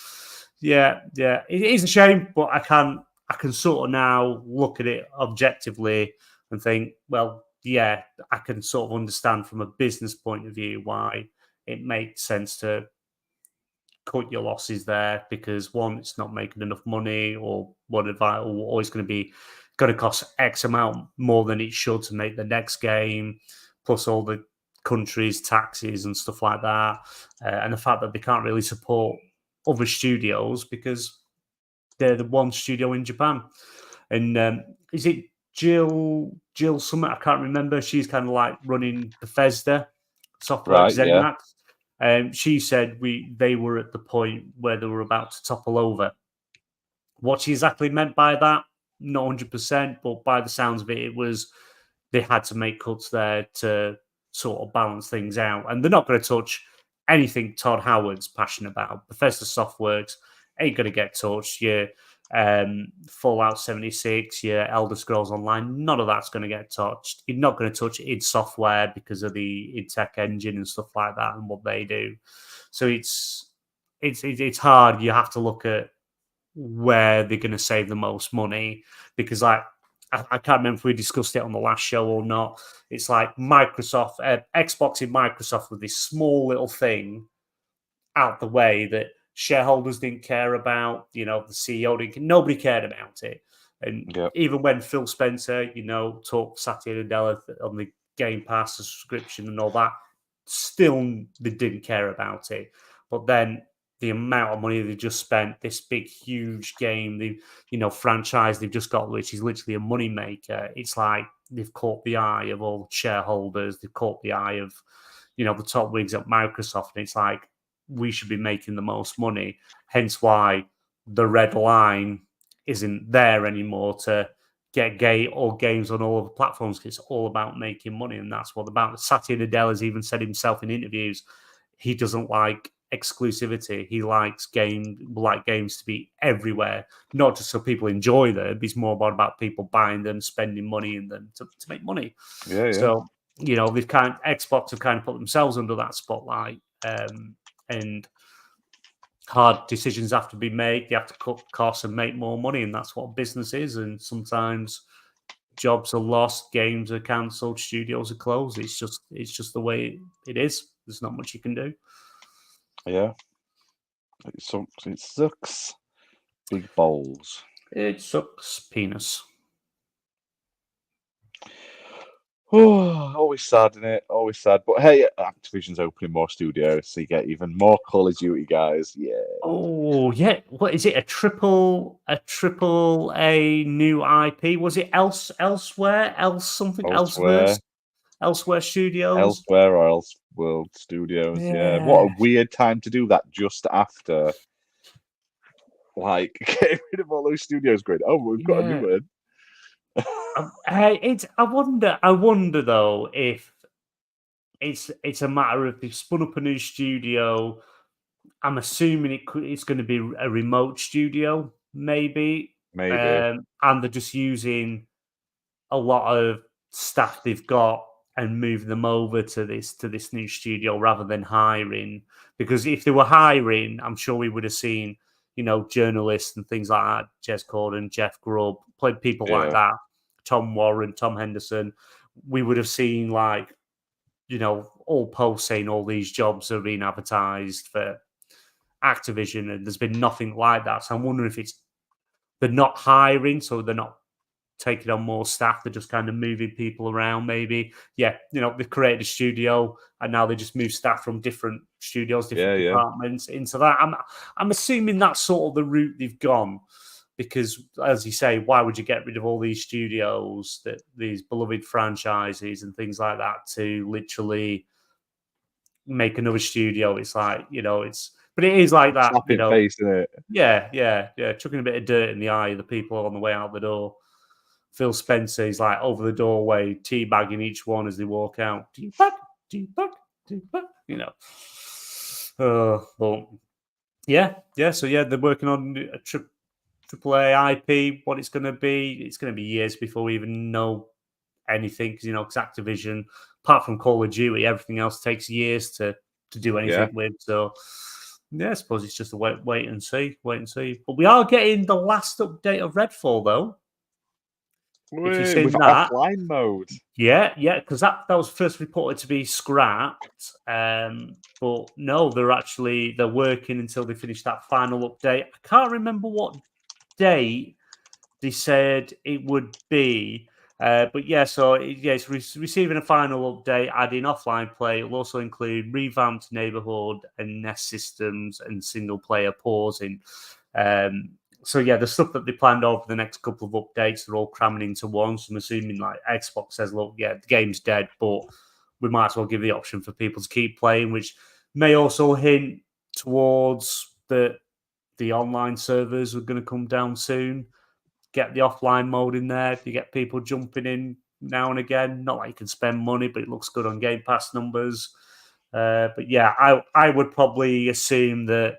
yeah, it is a shame, but I can sort of now look at it objectively and think, well, I can sort of understand from a business point of view why it makes sense to cut your losses there because one, it's not making enough money, or always going to be going to cost X amount more than it should to make the next game, plus all the countries, taxes and stuff like that, and the fact that they can't really support other studios because they're the one studio in Japan. And is it Jill Summit? I can't remember. She's kind of like running Bethesda software, Right, yeah. ZeniMax. She said they were at the point where they were about to topple over. What she exactly meant by that, not 100%, but by the sounds of it, it was they had to make cuts there to sort of balance things out. And they're not going to touch anything Todd Howard's passionate about. Bethesda Softworks ain't going to get touched. Your Fallout 76, your Elder Scrolls Online, none of that's going to get touched. You're not going to touch id Software because of the id Tech engine and stuff like that and what they do. So it's hard. You have to look at where they're going to save the most money because, like, I can't remember if we discussed it on the last show or not. It's like Microsoft, Xbox and Microsoft with this small little thing out the way that shareholders didn't care about. The CEO nobody cared about it. And even when Phil Spencer, talked Satya Nadella on the Game Pass subscription and all that, still they didn't care about it. But then the amount of money they just spent, this big, huge game, the franchise they've just got, which is literally a money maker. It's like they've caught the eye of all shareholders. They've caught the eye of, the top wigs at Microsoft. And it's like, we should be making the most money. Hence why the red line isn't there anymore to get games on all of the platforms. It's all about making money. And that's what about. Satya Nadella has even said himself in interviews, he doesn't like exclusivity. He likes games to be everywhere, not just so people enjoy them. It's more about people buying them, spending money in them to make money. So they've Xbox have kind of put themselves under that spotlight, and hard decisions have to be made. They have to cut costs and make more money, and that's what business is. And sometimes jobs are lost, games are cancelled, studios are closed. It's just the way it is. There's not much you can do. Yeah. It sucks. It sucks. Big balls. It sucks. Penis. Oh, always sad, isn't it? Always sad. But hey, Activision's opening more studios, so you get even more Call of Duty guys. Yeah. Oh, yeah. What is it? A triple A new IP? Was it Elsewhere? Elsewhere Studios? Elsewhere or Elseworld Studios, yeah. What a weird time to do that just after, like, getting rid of all those studios going, oh, we've got a new one. I wonder though if it's a matter of they've spun up a new studio. I'm assuming it's going to be a remote studio, maybe. And they're just using a lot of staff they've got and moving them over to this new studio rather than hiring. Because if they were hiring, I'm sure we would have seen, journalists and things like that, Jez Corden, Jeff Grubb, played people like that, Tom Warren, Tom Henderson. We would have seen all posts saying all these jobs are being advertised for Activision, and there's been nothing like that. So I'm wondering if they're not hiring, so they're not taking on more staff. They're just kind of moving people around. Maybe, they've created a studio, and now they just move staff from different studios, different departments into that. I'm assuming that's sort of the route they've gone, because, as you say, why would you get rid of all these studios, these beloved franchises and things like that, to literally make another studio? It's like, but it is like that, face, isn't it? Yeah. Chucking a bit of dirt in the eye of the people on the way out the door. Phil Spencer is like over the doorway, teabagging each one as they walk out. Teabag. But yeah. So they're working on a AAA IP. What it's going to be years before we even know anything, because Activision, apart from Call of Duty, everything else takes years to do anything with. So I suppose it's just a wait and see. But we are getting the last update of Redfall, though. If you've seen that, offline mode. Yeah, because that was first reported to be scrapped. But no, they're working until they finish that final update. I can't remember what date they said it would be. But yeah, so it's receiving a final update, adding offline play. It will also include revamped neighborhood and nest systems and single player pausing. So yeah, the stuff that they planned over the next couple of updates, they're all cramming into one. So I'm assuming like Xbox says, look, yeah, the game's dead, but we might as well give the option for people to keep playing, which may also hint towards the online servers are going to come down soon. Get the offline mode in there. If you get people jumping in now and again, not like you can spend money, but it looks good on Game Pass numbers. But yeah, I would probably assume that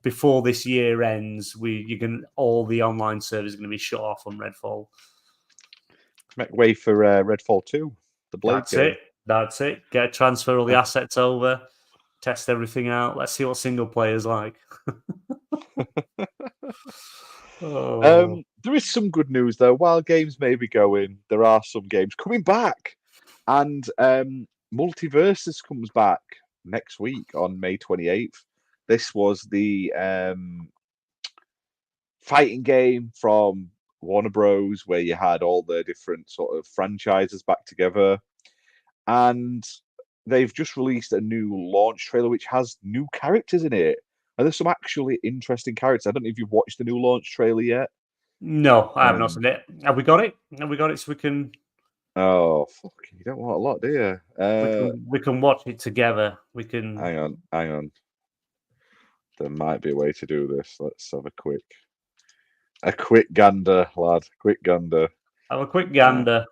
before this year ends, all the online servers are going to be shut off on Redfall. Make way for Redfall 2, the Blade game. That's it. Transfer all the assets over, test everything out. Let's see what single player's like. There is some good news though. While games may be going, there are some games coming back, and Multiversus comes back next week on May 28th. This was the fighting game from Warner Bros. Where you had all the different sort of franchises back together, and they've just released a new launch trailer which has new characters in it. And there's some actually interesting characters. I don't know if you've watched the new launch trailer yet. No, I have not seen it. Have we got it? Have we got it so we can? Oh, fuck! You don't want a lot, do you? We can watch it together. We can. Hang on. There might be a way to do this. Let's have a quick gander, lad. Quick gander. Have a quick gander.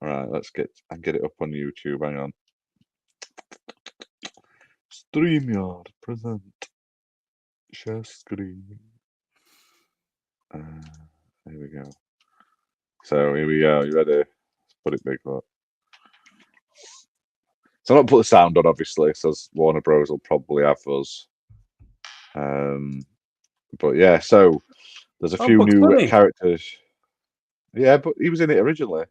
All right, let's get it up on YouTube. Hang on. StreamYard present share screen. Here we go. So here we go. You ready? Let's put it big, look. So I'm not put the sound on, obviously, so Warner Bros. Will probably have us. But yeah, so there's a few new characters. Yeah, but he was in it originally.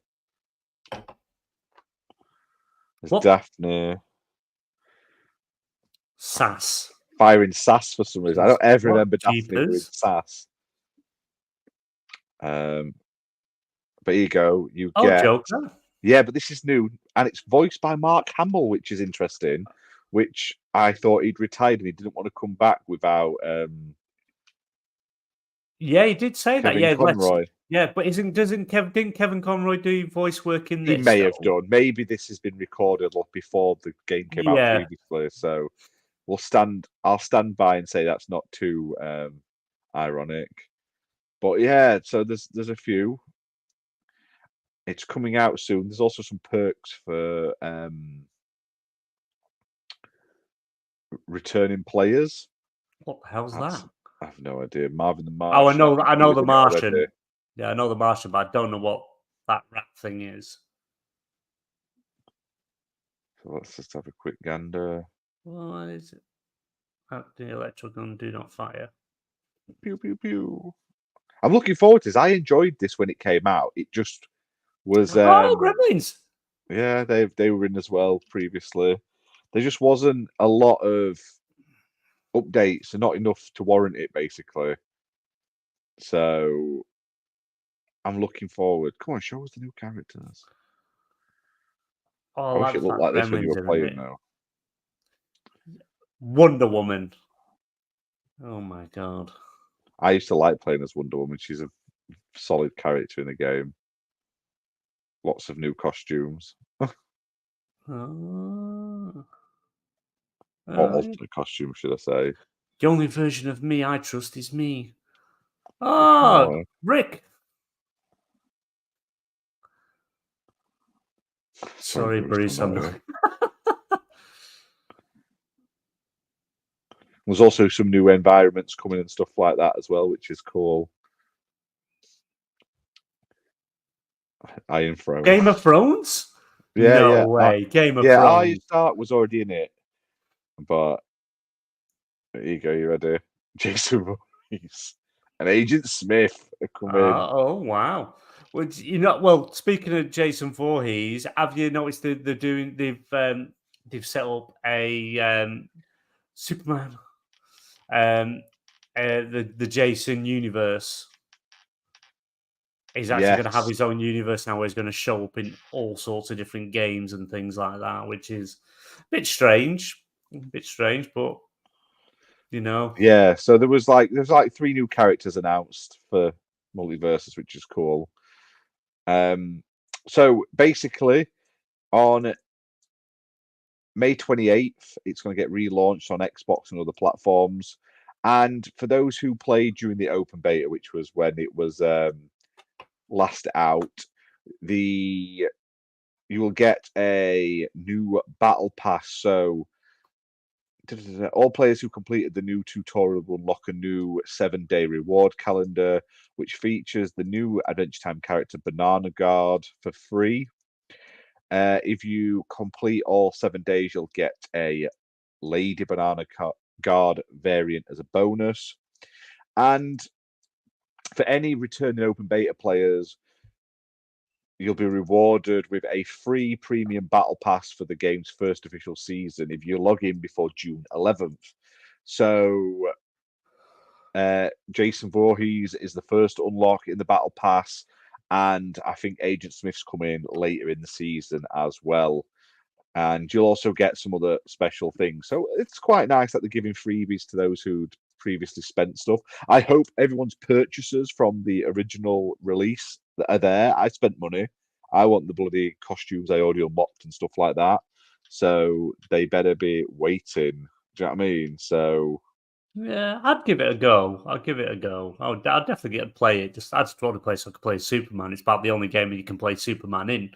There's Daphne. Sass. Firing sass for some reason. I don't ever remember Daphne doing sass. But here you go. You get Joker. Yeah, but this is new, and it's voiced by Mark Hamill, which is interesting. Which I thought he'd retired and he didn't want to come back without. Yeah, he did say Kevin that. Yeah, Conroy. Yeah, but didn't Kevin Conroy do voice work in this? He may have done. Maybe this has been recorded before the game came out previously. So I'll stand by and say that's not too ironic. But yeah, so there's a few. It's coming out soon. There's also some perks for returning players. What the hell's that? I have no idea. Marvin the Martian. Oh, I know the Martian. Yeah, I know the Martian, but I don't know what that rat thing is. So let's just have a quick gander. What is it? The electrical gun do not fire. Pew pew pew. I'm looking forward to this. I enjoyed this when it came out. It just was. Gremlins. Yeah, they were in as well previously. There just wasn't a lot of updates and not enough to warrant it, basically. So I'm looking forward. Come on, show us the new characters. I wish it looked like this when you were playing now. Wonder Woman. Oh my god. I used to like playing as Wonder Woman. She's a solid character in the game. Lots of new costumes. Alternate costume, should I say? The only version of me I trust is me. Oh, Rick. Sorry, Bruce. There's also some new environments coming and stuff like that as well, which is cool. Iron Throne. Game of Thrones? Yeah, no way. Game of Thrones. Arya Stark was already in it. But there you go, you ready? Jason Voorhees and Agent Smith are coming. Oh wow! Well, speaking of Jason Voorhees, have you noticed they've set up a Superman, the Jason universe? He's actually going to have his own universe now where he's going to show up in all sorts of different games and things like that, which is a bit strange, but Yeah, so there's like 3 new characters announced for Multiverses, which is cool. So basically on May 28th, it's going to get relaunched on Xbox and other platforms. And for those who played during the open beta, which was when it was last out, you will get a new battle pass. So all players who completed the new tutorial will unlock a new 7-day reward calendar, which features the new Adventure Time character Banana Guard for free. If you complete all 7 days, you'll get a Lady Banana Guard variant as a bonus. And for any returning open beta players, you'll be rewarded with a free premium battle pass for the game's first official season if you log in before June 11th. So Jason Voorhees is the first unlock in the battle pass, and I think Agent Smith's come in later in the season as well. And you'll also get some other special things. So it's quite nice that they're giving freebies to those who'd previously spent stuff. I hope everyone's purchases from the original release that are there. I spent money. I want the bloody costumes I already unlocked and stuff like that. So they better be waiting. Do you know what I mean? So yeah, I'd give it a go. I'd definitely get to play it. I just want to play so I can play Superman. It's about the only game that you can play Superman in.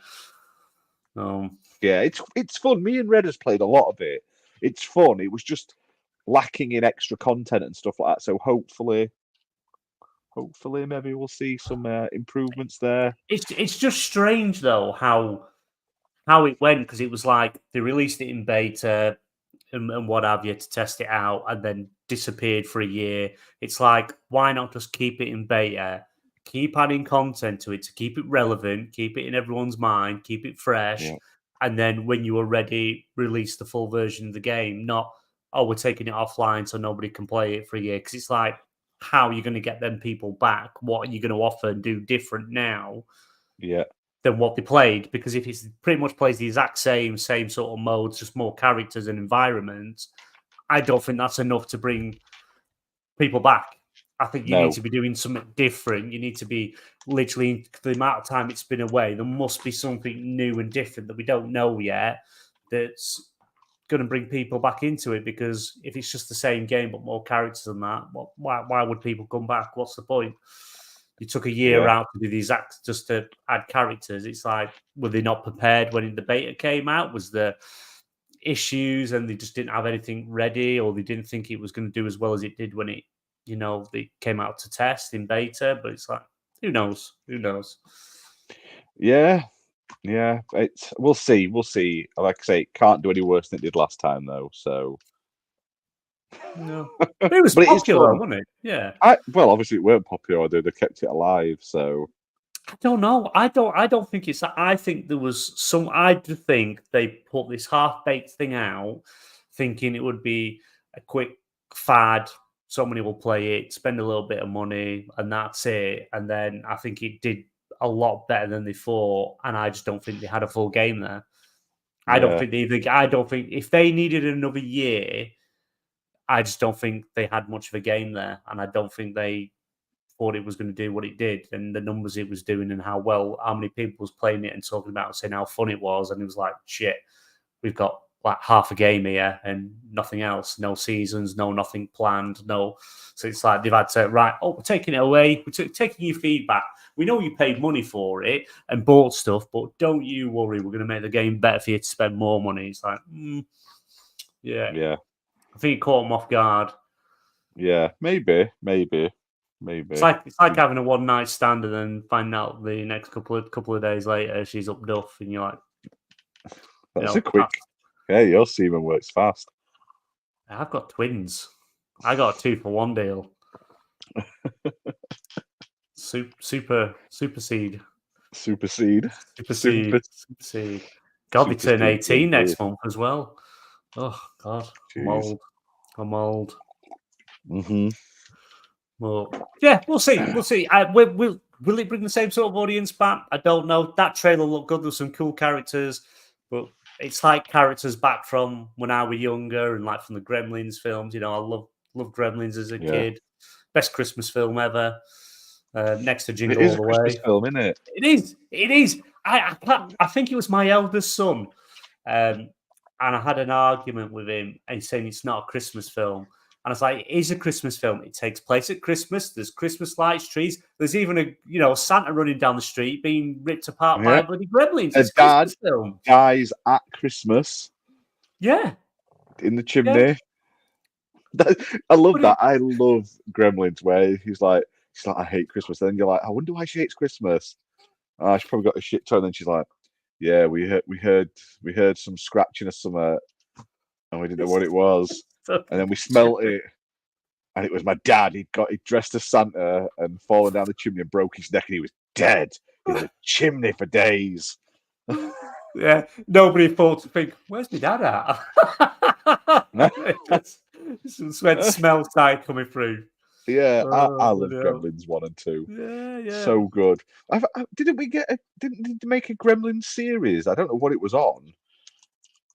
Yeah, it's fun. Me and Red has played a lot of it. It's fun. It was just lacking in extra content and stuff like that. So hopefully maybe we'll see some improvements there. It's just strange though how it went, because it was like they released it in beta and what have you to test it out, and then disappeared for a year. It's like, why not just keep it in beta, keep adding content to it to keep it relevant, keep it in everyone's mind, keep it fresh, and then when you are ready, release the full version of the game. Not, oh, we're taking it offline so nobody can play it for a year. Because it's like, how are you going to get them people back? What are you going to offer and do different now? Yeah. Than what they played, because if it pretty much plays the exact same sort of modes, just more characters and environments, I don't think that's enough to bring people back. I think you need to be doing something different. You need to be literally, the amount of time it's been away, there must be something new and different that we don't know yet that's going to bring people back into it. Because if it's just the same game but more characters than that, why would people come back? What's the point? You took a year out to do the exact, just to add characters. It's like, were they not prepared when the beta came out? Was there issues and they just didn't have anything ready, or they didn't think it was going to do as well as it did when it, they came out to test in beta? But it's like, who knows? Yeah. We'll see. Like I say, it can't do any worse than it did last time, though. So no, but it was popular, wasn't it? Yeah. Well, obviously it weren't popular. They kept it alive. So I don't know. I don't think it's that. I think there was some. I think they put this half-baked thing out, thinking it would be a quick fad. Somebody will play it, spend a little bit of money, and that's it. And then I think it did a lot better than they thought. And I just don't think they had a full game there. I don't think if they needed another year, I just don't think they had much of a game there, and I don't think they thought it was going to do what it did, and the numbers it was doing, and how many people was playing it and talking about it, saying how fun it was, and it was like, shit, we've got like half a game here and nothing else, no seasons, nothing planned, no. So it's like they've had to, right, we're taking it away, we're taking your feedback. We know you paid money for it and bought stuff, but don't you worry, we're going to make the game better for you to spend more money. It's like, yeah. I think it caught them off guard. Yeah, maybe. It's like having a one night stand and then find out the next couple of days later she's up duff, and you're like, that's a quick. Hey, your semen works fast. I've got twins. I got a 2-for-1 deal. Supersede. God, they turn 18 next month as well. Oh God, Jeez. I'm old. Mm-hmm. Well, yeah, we'll see. We'll see. Will it bring the same sort of audience back? I don't know. That trailer looked good. There's some cool characters, but it's like characters back from when I was younger and like from the Gremlins films. I love Gremlins as a kid. Best Christmas film ever. Next to Jingle It is All the a Christmas Way. film, isn't it? It is. It is. I think it was my eldest son, and I had an argument with him, and he's saying it's not a Christmas film. And I was like, it is a Christmas film. It takes place at Christmas. There's Christmas lights, trees. There's even a Santa running down the street being ripped apart by bloody gremlins. It's a Christmas film. Dies at Christmas. Yeah. In the chimney. Yeah. I love that. I love Gremlins where he's like, I hate Christmas. And then you're like, I wonder why she hates Christmas. She probably got a shit ton. And then she's like, yeah, we heard some scratching or something, and we didn't know what it was. And then we smelt it, and it was my dad. He'd dressed as Santa and fallen down the chimney and broke his neck, and he was dead in the chimney for days. Yeah, nobody thought to think, where's my dad at? Some smell started coming through. Yeah, I love Gremlins 1 and 2. Yeah. So good. Didn't they make a Gremlins series? I don't know what it was on.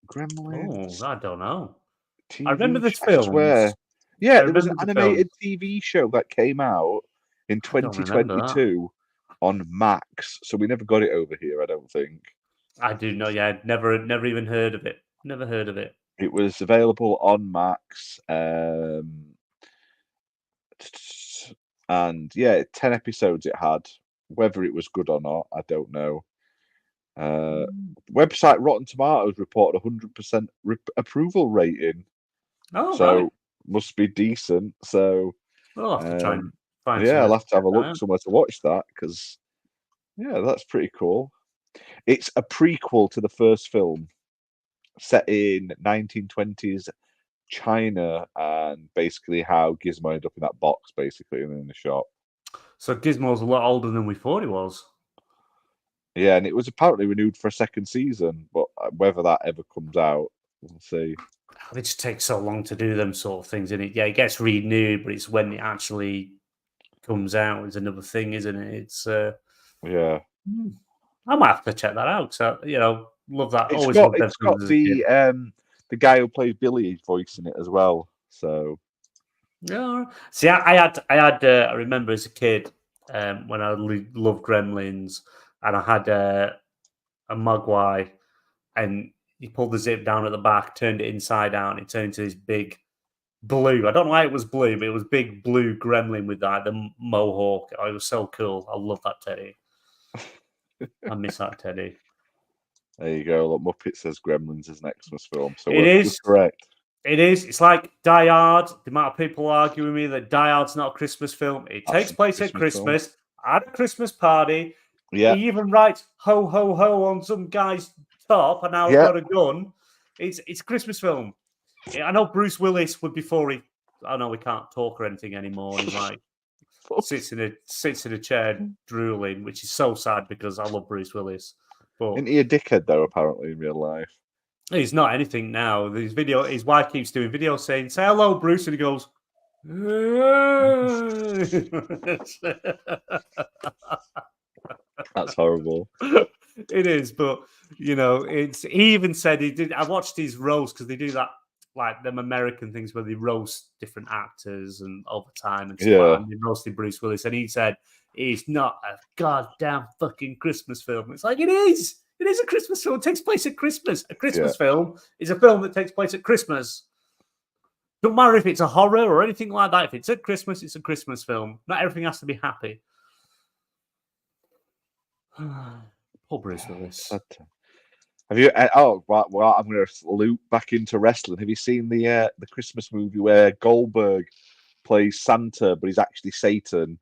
Gremlins. Oh, I don't know. TV I remember the I swear. films. Yeah, there was an animated TV show that came out in 2022 on Max. So we never got it over here, I don't think. I do know. Yeah, never even heard of it. Never heard of it. It was available on Max. And yeah, 10 episodes it had. Whether it was good or not, I don't know. Website Rotten Tomatoes reported 100% approval rating. Oh, so right. Must be decent. So I'll have to try and find. I'll have to have a look somewhere to watch that because that's pretty cool. It's a prequel to the first film, set in 1920s China, and basically how Gizmo ended up in that box, basically, and in the shop. So Gizmo's a lot older than we thought he was. Yeah, and it was apparently renewed for a second season, but whether that ever comes out, we'll see. It just takes so long to do them sort of things, it gets renewed, but it's when it actually comes out is another thing, isn't it? It's yeah. I might have to check that out. So love that. It's got the guy who plays Billy voicing it as well. So yeah. See, I remember as a kid when I loved Gremlins, and I had a Mogwai, and he pulled the zip down at the back, turned it inside out, and it turned into this big blue. I don't know why it was blue, but it was big blue gremlin with the mohawk. Oh, it was so cool. I love that teddy. I miss that teddy. There you go. Look, Muppet says Gremlins is an Xmas film. So it is correct. It is. It's like Die Hard. The amount of people argue with me that Die Hard's not a Christmas film. It takes place at Christmas, at a Christmas party. Yeah. He even writes "ho ho ho" on some guy's top, and now he's got a gun. It's a Christmas film. I know Bruce Willis would before he. I know he can't talk or anything anymore. He's like sits in a chair drooling, which is so sad because I love Bruce Willis. But isn't he a dickhead though? Apparently in real life, he's not anything now. His wife keeps doing videos saying, "Say hello, Bruce," and he goes. That's horrible. It is, but it's. He even said he did. I watched his roast because they do that, like them American things where they roast different actors and over time and stuff. Yeah. And they roasted Bruce Willis, and he said it's not a goddamn fucking Christmas film. It's like it is. It is a Christmas film. It takes place at Christmas. A Christmas film is a film that takes place at Christmas. Don't matter if it's a horror or anything like that. If it's at Christmas, it's a Christmas film. Not everything has to be happy. Poor Bruce Willis. Have you? Well, I'm going to loop back into wrestling. Have you seen the Christmas movie where Goldberg plays Santa, but he's actually Satan,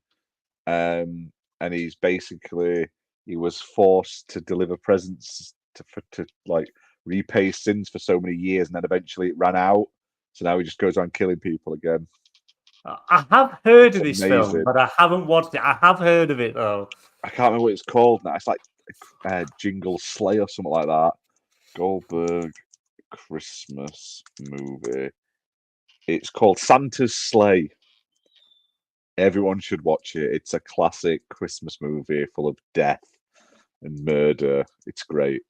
and he's basically he was forced to deliver presents to like repay his sins for so many years, and then eventually it ran out. So now he just goes on killing people again. I have heard of this film, but I haven't watched it. I have heard of it though. I can't remember what it's called now. It's like Jingle Slay or something like that. Goldberg Christmas movie. It's called Santa's Sleigh. Everyone should watch it. It's a classic Christmas movie full of death and murder. It's great.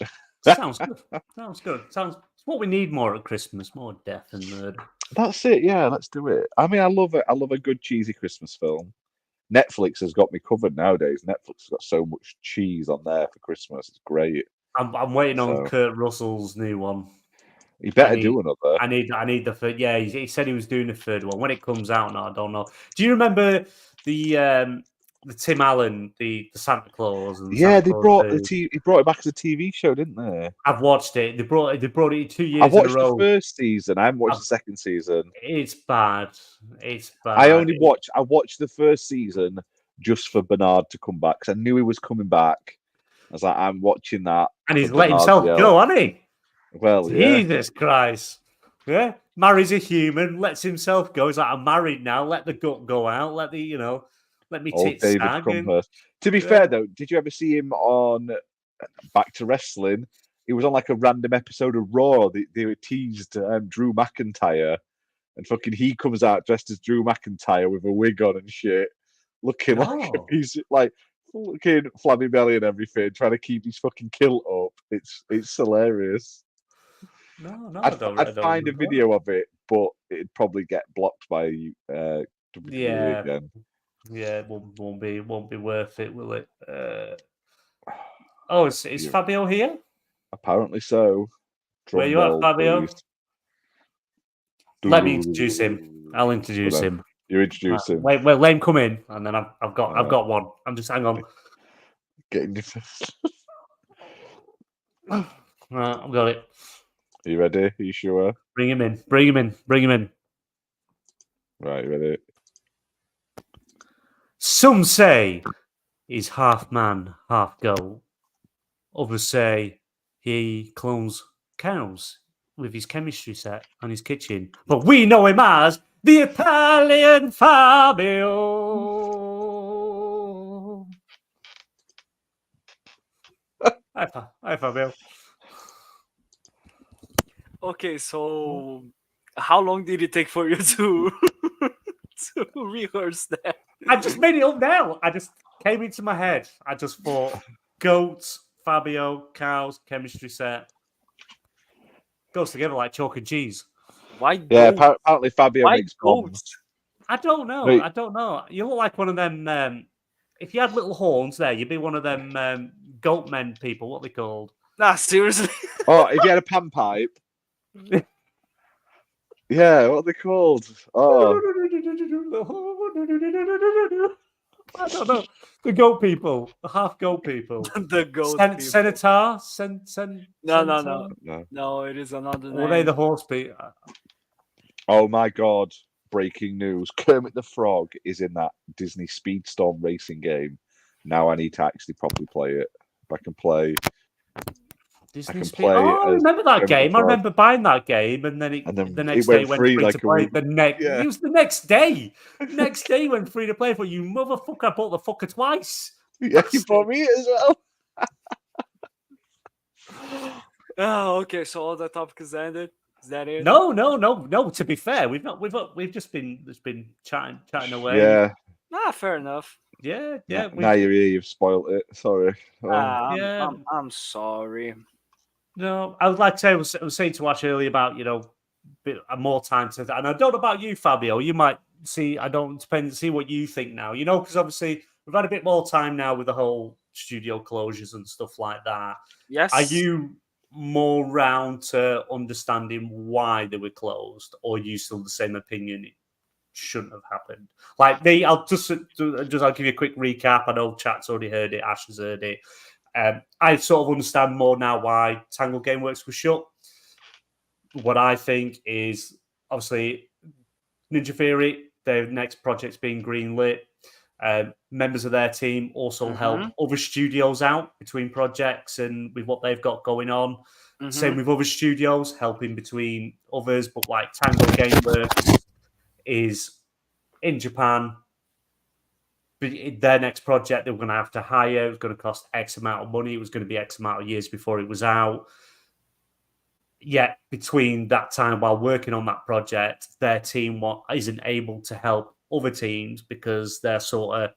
Sounds good. Sounds good. Sounds it's what we need more at Christmas, more death and murder. That's it. Yeah, let's do it. I mean, I love it. I love a good cheesy Christmas film. Netflix has got me covered nowadays. Netflix has got so much cheese on there for Christmas. It's great. I'm waiting on Kurt Russell's new one. He better do another. I need the third. Yeah, he said he was doing the third one. When it comes out, no, I don't know. Do you remember the Tim Allen, the Santa Claus? And yeah, Santa they Claus brought 2? he brought it back as a TV show, didn't they? I've watched it. They brought it 2 years I watched in a row. the first season. I haven't watched the second season. It's bad. It's bad. I watched the first season just for Bernard to come back because I knew he was coming back. I was like, I'm watching that. And he's let himself go, hasn't he? Well, yeah. Jesus Christ. Yeah. Marries a human, lets himself go. He's like, I'm married now. Let the gut go out. Let me tits sag. To be fair, though, did you ever see him on Back to Wrestling? He was on like a random episode of Raw. They teased Drew McIntyre, and fucking he comes out dressed as Drew McIntyre with a wig on and shit, looking like he's like looking flabby belly and everything, trying to keep his fucking kilt up. It's hilarious. No, I'd find a video of it, but it'd probably get blocked by WWE again. Yeah, it won't be worth it, will it? Is Fabio here? Apparently so. Where you at, Fabio? Please. Let me introduce him. I'll introduce him. You introduce him. Wait, let him come in, and then I've got one. I'm just hang on. Getting Right, I've got it. Are you ready? Are you sure? Bring him in. Bring him in. Right, you ready? Some say he's half man, half goat. Others say he clones cows with his chemistry set and his kitchen. But we know him as the Italian Fabio. Hi, Fabio. Okay, so how long did it take for you to rehearse that? I just made it up now. I just came into my head. I just thought goats, Fabio, cows, chemistry set. Goes together like chalk and cheese. Why? Yeah, apparently Fabio makes goats. I don't know. Wait. I don't know. You look like one of them. If you had little horns there, you'd be one of them goat men people. What are they called? Nah, seriously. Oh, if you had a panpipe. Yeah, what are they called? Oh, I don't know. The goat people, the half goat people. The goat people. Senator? No, it is another name. Or are they the horse people? Oh my God. Breaking news. Kermit the Frog is in that Disney Speedstorm racing game. Now I need to actually properly play it. If I can play... I remember that game. I remember buying that game, and then the next day went free to play. It was the next day. Next day went free to play. For you motherfucker, I bought the fucker twice. Yeah, you bought me as well. Oh, okay. So all the topic is ended. Is that it? No. To be fair, we've just been chatting away. Yeah. Fair enough. Yeah. Now you're here. You've spoiled it. Sorry. I'm sorry. No, I would like to say, I was saying to Ash earlier about, bit more time to that. And I don't know about you, Fabio. You might see, see what you think now, because obviously we've had a bit more time now with the whole studio closures and stuff like that. Yes. Are you more round to understanding why they were closed, or are you still the same opinion it shouldn't have happened? Like I'll give you a quick recap. I know chat's already heard it, Ash has heard it. I sort of understand more now why Tangle Gameworks was shut. What I think is, obviously, Ninja Theory, their next project's being greenlit. Members of their team also help other studios out between projects and with what they've got going on. Same with other studios, helping between others. But like Tangle Gameworks is in Japan. Their next project, they were going to have to hire. It was going to cost X amount of money. It was going to be X amount of years before it was out. Yet, between that time while working on that project, their team isn't able to help other teams because they're sort of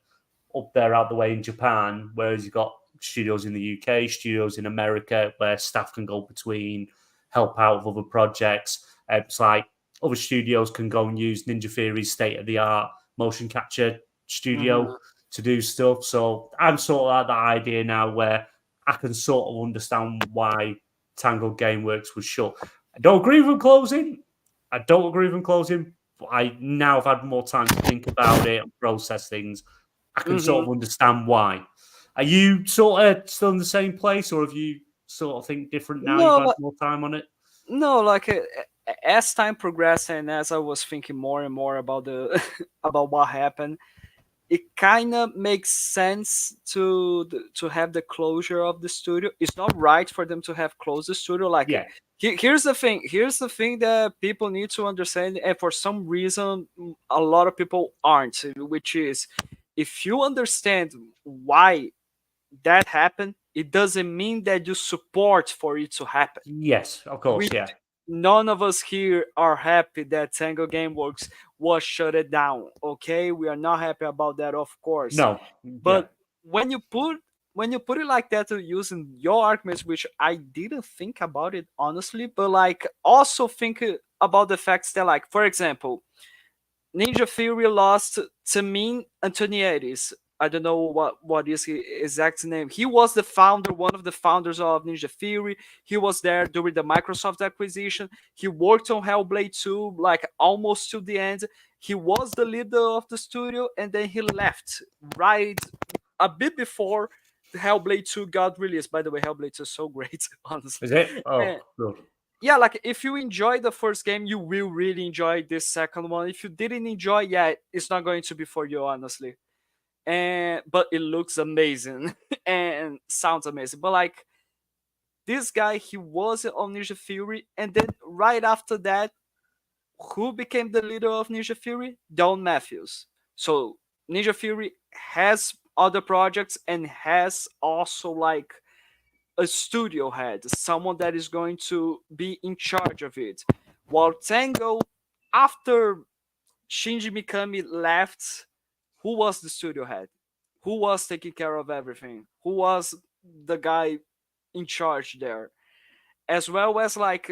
up there out the way in Japan, whereas you've got studios in the UK, studios in America, where staff can go between, help out with other projects. It's like other studios can go and use Ninja Theory's state-of-the-art motion capture studio to do stuff. So I'm sort of at that idea now where I can sort of understand why Tango Gameworks was shut. I don't agree with them closing. But I now have had more time to think about it and process things. I can sort of understand why. Are you sort of still in the same place, or have you sort of think different now? No, You've had more time on it? No, like as time progressed and as I was thinking more and more about the about what happened, it kind of makes sense to have the closure of the studio. It's not right for them to have closed the studio. Like, Yeah. here's the thing. Here's the thing that people need to understand, and for some reason, a lot of people aren't. Which is, if you understand why that happened, it doesn't mean that you support for it to happen. Yes, of course, yeah. None of us here are happy that Tango Gameworks was shut it down. Okay, we are not happy about that, of course. No, but when you put it like that, using your arguments, which I didn't think about it honestly, but like also think about the facts that, like, for example, Ninja Theory lost Tamin Antoniades. I don't know what is his exact name. He was the founder, one of the founders of Ninja Theory. He was there during the Microsoft acquisition. He worked on Hellblade 2, like almost to the end. He was the leader of the studio, and then he left right a bit before the Hellblade 2 got released. By the way, Hellblade 2 is so great, honestly. Is it? Oh, good. Yeah, like if you enjoy the first game, you will really enjoy this second one. If you didn't enjoy, yeah, it's not going to be for you, honestly. But it looks amazing and sounds amazing. But like this guy, he was on Ninja Theory, and then right after that, who became the leader of Ninja Theory? Don Matthews. So Ninja Theory has other projects and has also like a studio head, someone that is going to be in charge of it. While Tango, after Shinji Mikami left, who was the studio head? Who was taking care of everything? Who was the guy in charge there? As well as, like,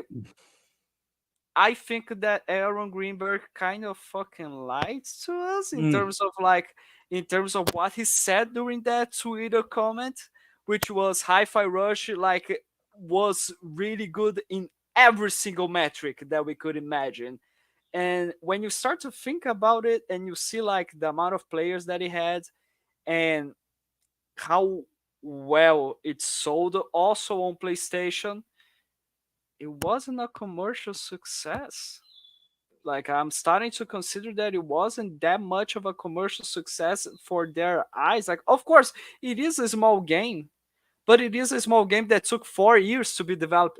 I think that Aaron Greenberg kind of fucking lied to us in terms of what he said during that Twitter comment, which was Hi-Fi Rush, like, was really good in every single metric that we could imagine. And when you start to think about it and you see like the amount of players that he had and how well it sold also on PlayStation, it wasn't a commercial success. Like, I'm starting to consider that it wasn't that much of a commercial success for their eyes. Like, of course, it is a small game, but it is a small game that took 4 years to be developed.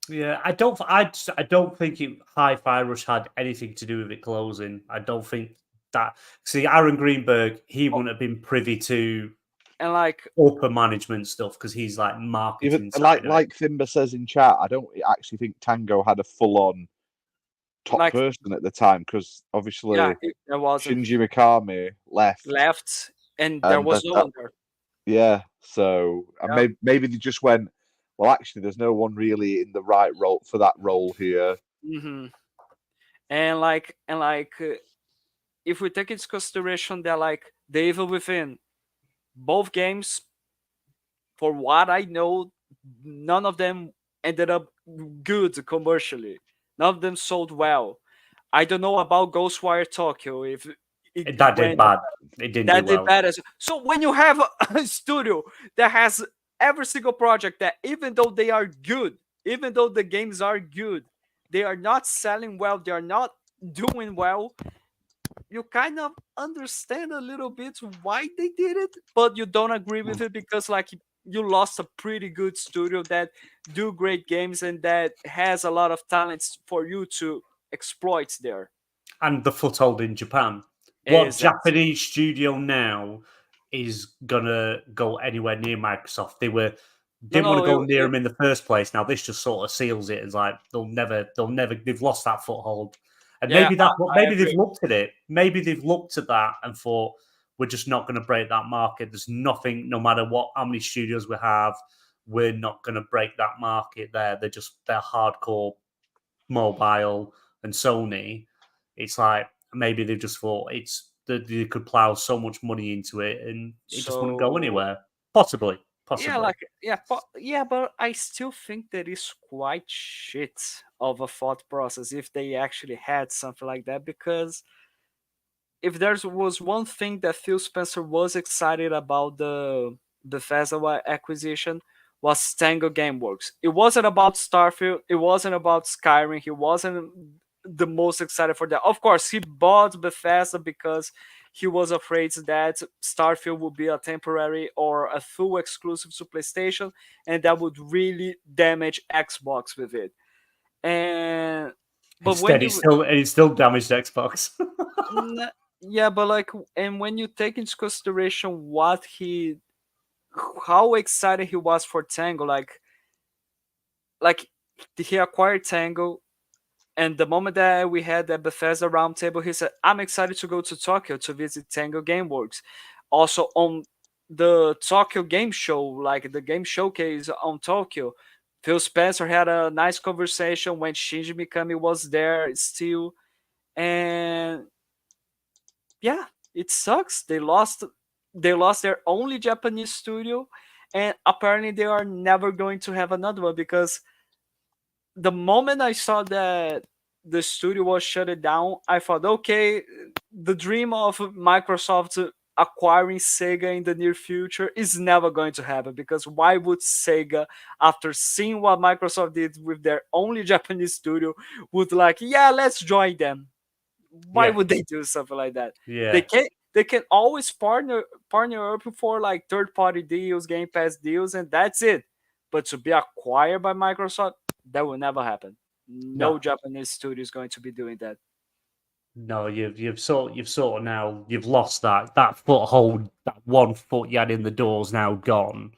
Yeah, I don't think Hi-Fi Rush had anything to do with it closing. I don't think that. See, Aaron Greenberg, he wouldn't have been privy to and like upper management stuff because he's like marketing. Even like Thimba says in chat, I don't actually think Tango had a full-on top person at the time because obviously Shinji Mikami left, and there was no one there. Yeah, so maybe they just went, well, actually, there's no one really in the right role for that role here. Mm-hmm. And like, if we take into consideration that like the Evil Within, both games, for what I know, none of them ended up good commercially. None of them sold well. I don't know about Ghostwire Tokyo if did bad. It didn't do well. Did bad so when you have a studio that has every single project that, even though they are good, even though the games are good, they are not selling well, they are not doing well, you kind of understand a little bit why they did it, but you don't agree with it because like you lost a pretty good studio that do great games and that has a lot of talents for you to exploit there. And the foothold in Japan. What Japanese studio now is gonna go anywhere near Microsoft? They didn't want to go near them in the first place. Now this just sort of seals it as like they've lost that foothold. And Yeah, maybe they've agree. looked at it. Maybe they've looked at that and thought, we're just not going to break that market. There's nothing, no matter how many studios we have, we're not going to break that market there. They're hardcore mobile and Sony. It's like maybe they've just thought they could plow so much money into it and it just wouldn't go anywhere. Possibly. But I still think that is quite shit of a thought process if they actually had something like that, because if there was one thing that Phil Spencer was excited about the Bethesda acquisition, was Tango Gameworks. It wasn't about Starfield, it wasn't about Skyrim, he wasn't the most excited for that. Of course, he bought Bethesda because he was afraid that Starfield would be a temporary or a full exclusive to PlayStation, and that would really damage Xbox with it. And but Instead, it still damaged Xbox. yeah, but like, and when you take into consideration how excited he was for Tango, like he acquired Tango, and the moment that we had that Bethesda roundtable, he said, "I'm excited to go to Tokyo to visit Tango Gameworks." Also on the Tokyo Game Show, like the game showcase on Tokyo, Phil Spencer had a nice conversation when Shinji Mikami was there still, and yeah, it sucks. They lost their only Japanese studio, and apparently they are never going to have another one, because the moment I saw that the studio was shut down, I thought, okay, the dream of Microsoft acquiring Sega in the near future is never going to happen, because why would Sega, after seeing what Microsoft did with their only Japanese studio, would like, yeah, let's join them? Why would they do something like that? Yeah. They can always partner up for like third party deals, Game Pass deals, and that's it. But to be acquired by Microsoft, that will never happen. No Japanese studio is going to be doing that. No, you've sort of now you've lost that foothold. That 1 foot you had in the door's now gone.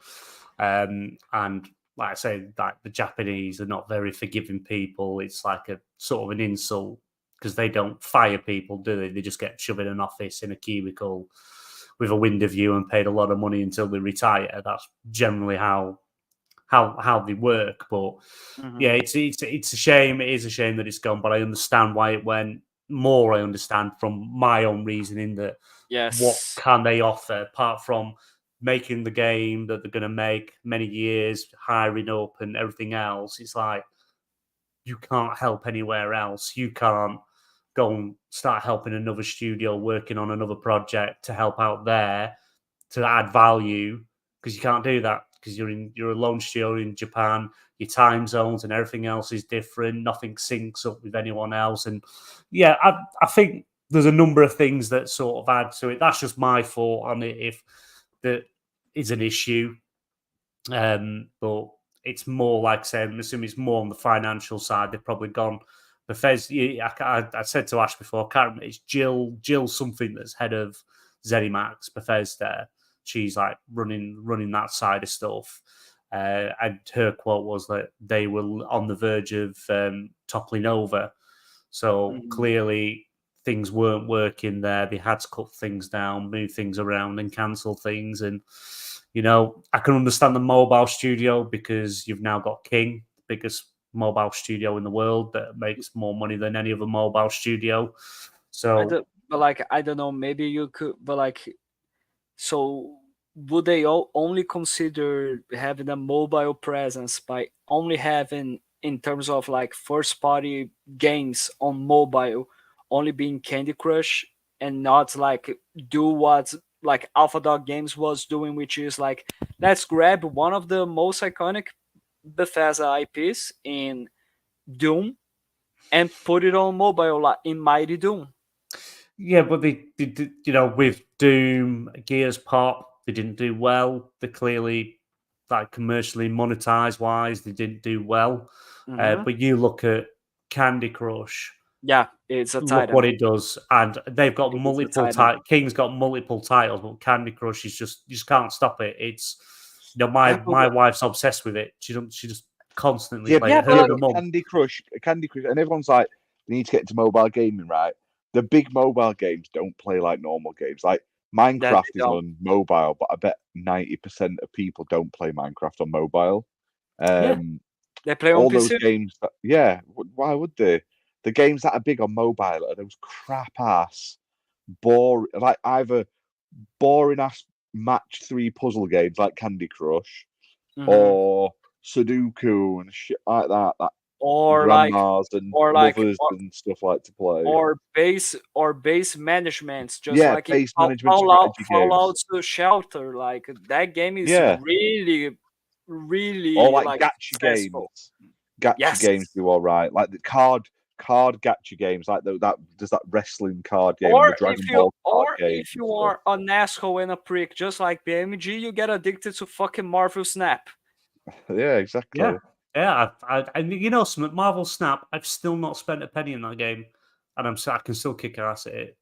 And like I say, that the Japanese are not very forgiving people. It's like a sort of an insult, because they don't fire people, do they? They just get shoved in an office in a cubicle with a window view and paid a lot of money until they retire. That's generally how they work. But yeah, it's a shame. It is a shame that it's gone, but I understand why it went. More I understand from my own reasoning that what can they offer apart from making the game that they're going to make many years, hiring up and everything else. It's like you can't help anywhere else. You can't go and start helping another studio working on another project to help out there to add value, because you can't do that, because you're a lone studio in Japan. Your time zones and everything else is different. Nothing syncs up with anyone else. And yeah, I think there's a number of things that sort of add to it. That's just my thought on it, if that is an issue. But it's more like saying, I'm assuming it's more on the financial side. They've probably gone. Bethesda, I said to Ash before, I can't remember, it's Jill something that's head of ZeniMax Bethesda. She's like running that side of stuff. And her quote was that they were on the verge of toppling over. So clearly things weren't working there. They had to cut things down, move things around and cancel things. And, you know, I can understand the mobile studio, because you've now got King, the biggest mobile studio in the world that makes more money than any other mobile studio. So I don't know, maybe you could, but like, so would they only consider having a mobile presence by only having, in terms of like first party games on mobile, only being Candy Crush, and not like do what like Alpha Dog Games was doing, which is like, let's grab one of the most iconic Bethesda IPs in Doom and put it on mobile, like in Mighty Doom? Yeah, but they you know, with Doom, Gears Pop, they didn't do well. They clearly, like commercially monetized wise, they didn't do well. But you look at Candy Crush. Yeah, it's a title. Look what it does, and they've got multiple titles. King's got multiple titles, but Candy Crush is you just can't stop it. It's, you know, my wife's obsessed with it. She just constantly plays it. Her Candy Crush, and everyone's like, they need to get into mobile gaming, right? The big mobile games don't play like normal games. Like Minecraft is on mobile, but I bet 90% of people don't play Minecraft on mobile. They play on all PC. Those games why would they? The games that are big on mobile are those crap ass, boring, like either boring ass match 3 puzzle games like Candy Crush or Sudoku and shit like that. Or grandmas and mothers and stuff like to play. Or base management, just like base management Fallout Shelter. Like that game is really, really or like gacha successful. games. Gacha games do all right. Like the card gacha games, like there's that wrestling card game, or the Dragon Ball card game. If you are an asshole and a prick, just like BMG, you get addicted to fucking Marvel Snap. Yeah, exactly. Yeah, Marvel Snap. I've still not spent a penny in that game, and I can still kick ass at it.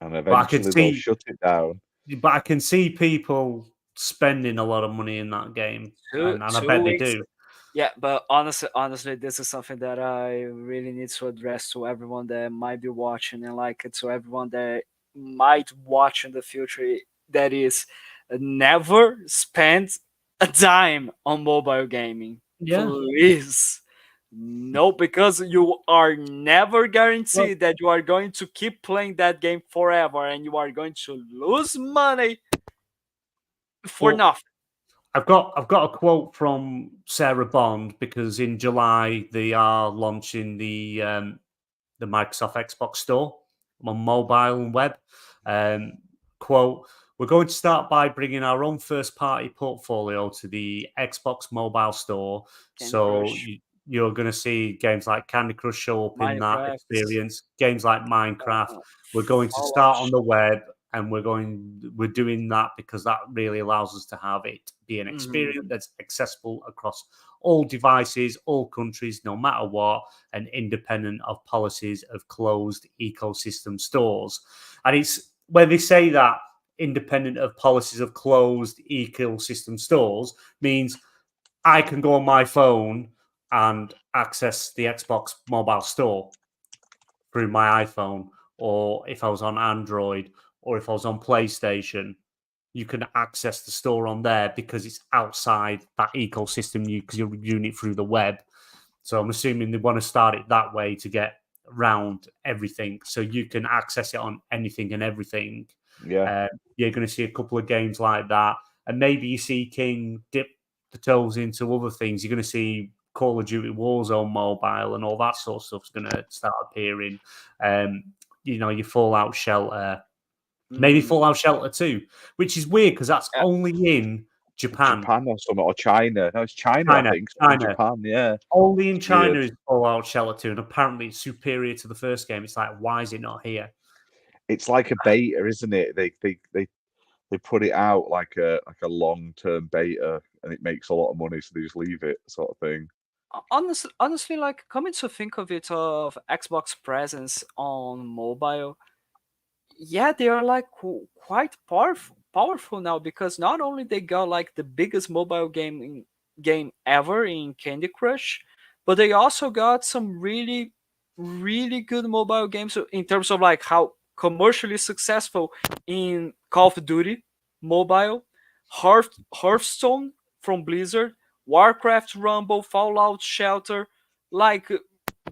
And eventually they'll shut it down. But I can see people spending a lot of money in that game, and I bet they do. Yeah, but honestly, this is something that I really need to address to everyone that might be watching, and like to everyone that might watch in the future. That is, never spend a dime on mobile gaming. Yeah. Please. No, because you are never guaranteed that you are going to keep playing that game forever, and you are going to lose money for nothing. I've got a quote from Sarah Bond, because in July they are launching the Microsoft Xbox Store on mobile and web. Quote: "We're going to start by bringing our own first-party portfolio to the Xbox Mobile Store. You're going to see games like Candy Crush show up in that experience. Games like Minecraft. We're going to start on the web, and we're doing that because that really allows us to have it be an experience that's accessible across all devices, all countries, no matter what, and independent of policies of closed ecosystem stores." And it's when they say that independent of policies of closed ecosystem stores means I can go on my phone and access the Xbox Mobile Store through my iPhone, or if I was on Android, or if I was on PlayStation, you can access the store on there because it's outside that ecosystem because you're doing it through the web. So I'm assuming they want to start it that way to get around everything, so you can access it on anything and everything. Yeah, you're going to see a couple of games like that, and maybe you see King dip the toes into other things. You're going to see Call of Duty Warzone mobile and all that sort of stuff's going to start appearing. Your Fallout Shelter, maybe Fallout Shelter 2, which is weird because that's only in Japan. Japan or something, or China. No, it's China. I think. China. Japan, yeah. Only in China is Fallout Shelter 2, and apparently it's superior to the first game. It's like, why is it not here? It's like a beta, isn't it? They put it out like a long-term beta, and it makes a lot of money, so they just leave it, sort of thing. Honestly, like coming to think of it, of Xbox presence on mobile, they are like quite powerful now, because not only they got like the biggest mobile game ever in Candy Crush, but they also got some really, really good mobile games in terms of like how commercially successful in Call of Duty mobile, Hearthstone from Blizzard, Warcraft Rumble, Fallout Shelter, like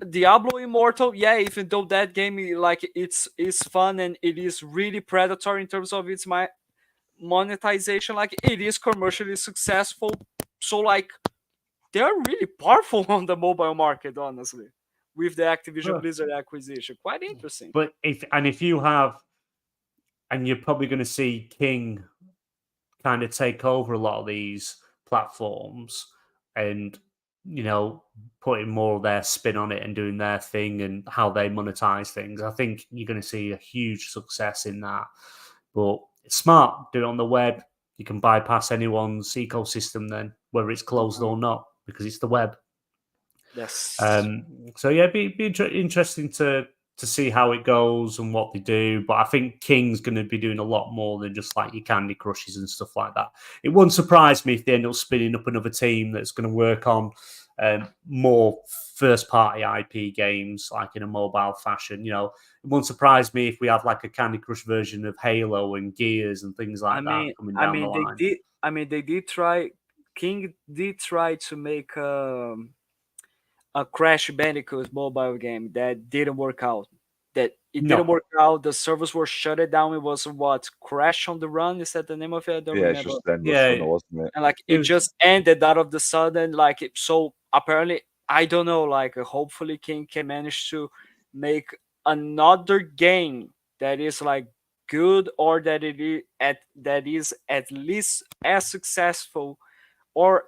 Diablo Immortal. Even though that game like it's fun and it is really predatory in terms of its monetization, like it is commercially successful. So like they are really powerful on the mobile market, honestly, with the Activision Blizzard acquisition. Quite interesting. But if you have, and you're probably going to see King kind of take over a lot of these platforms and, putting more of their spin on it and doing their thing and how they monetize things. I think you're going to see a huge success in that. But it's smart. Do it on the web. You can bypass anyone's ecosystem then, whether it's closed or not, because it's the web. Yes. It'd be interesting to see how it goes and what they do. But I think King's going to be doing a lot more than just like your Candy Crushes and stuff like that. It wouldn't surprise me if they end up spinning up another team that's going to work on more first-party IP games, like in a mobile fashion. You know, it wouldn't surprise me if we have like a Candy Crush version of Halo and Gears and things like that coming down the line. They did try. King did try to make a Crash Bandicoot mobile game that didn't work out. Didn't work out. The servers were shut it down. It was what, Crash on the Run? Is that the name of it? I don't remember. It's just endless fun, wasn't it? And like it just ended out of the sudden. So apparently, I don't know. Like hopefully, King can manage to make another game that is like good, or that is at least as successful, or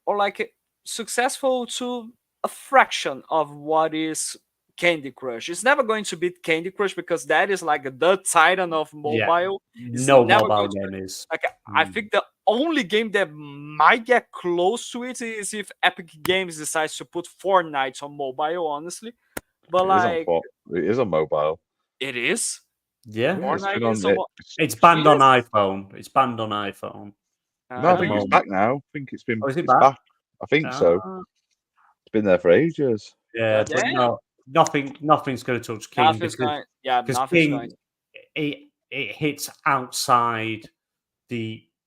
like successful to a fraction of what is Candy Crush. It's never going to beat Candy Crush because that is like the titan of mobile. It's no never mobile going to game is. like I think the only game that might get close to it is if Epic Games decides to put Fortnite on mobile, honestly. But it is on mobile. It is. Yeah, it's banned on iPhone. It's banned on iPhone. No, I think it's back now. I think it's been. Oh, is it it's back? I think so. It's been there for ages. Yeah, but no, nothing's going to touch King because King it hits outside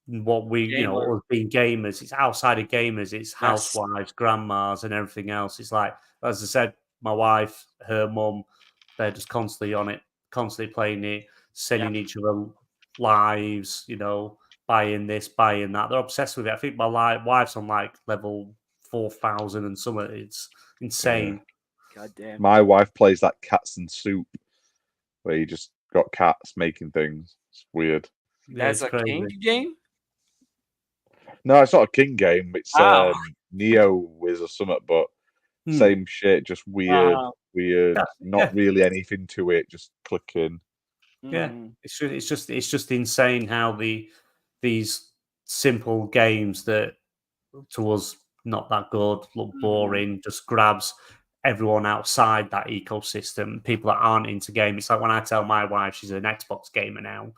what we us being gamers. It's outside of gamers. It's housewives, grandmas, and everything else. It's like, as I said, my wife, her mum, they're just constantly on it, constantly playing it, sending each other lives. You know, buying this, buying that. They're obsessed with it. I think my wife's on like level 4,000 and something. It's insane. God damn. My wife plays that Cats and Soup, where you just got cats making things. It's weird. That's a King game? No, it's not a King game. It's Neo Wiz or something, but same shit, just weird. Not really anything to it, just clicking. Yeah, it's just insane how these simple games that to us not that good, look boring, just grabs everyone outside that ecosystem, people that aren't into games. It's like when I tell my wife she's an Xbox gamer now,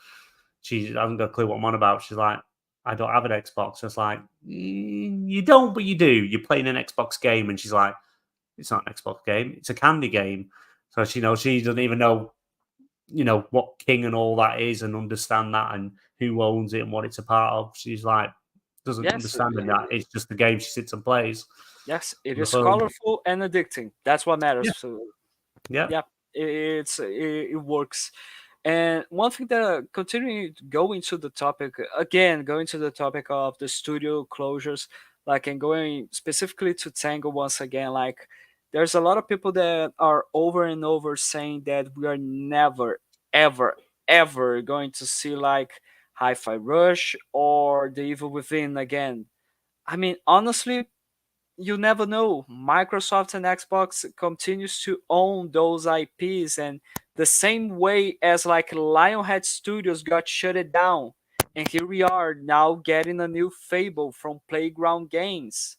she hasn't got a clue what I'm on about. She's like, I don't have an Xbox. It's like, you don't, but you do. You're playing an Xbox game, and she's like, it's not an Xbox game, it's a candy game. So she doesn't even know, what King and all that is, and understand that, and who owns it and what it's a part of. She's like, doesn't understand that. It's just the game she sits and plays. Yes, it is colorful and addicting. That's what matters. Yeah. So, yeah, it works. And one thing that continuing going to the topic of the studio closures, like, and going specifically to Tango once again, like, there's a lot of people that are over and over saying that we are never, ever, ever going to see like Hi-Fi Rush or The Evil Within again. I mean, honestly, you never know. Microsoft and Xbox continues to own those IPs, and the same way as like Lionhead Studios got shut it down, and here we are now getting a new Fable from Playground Games.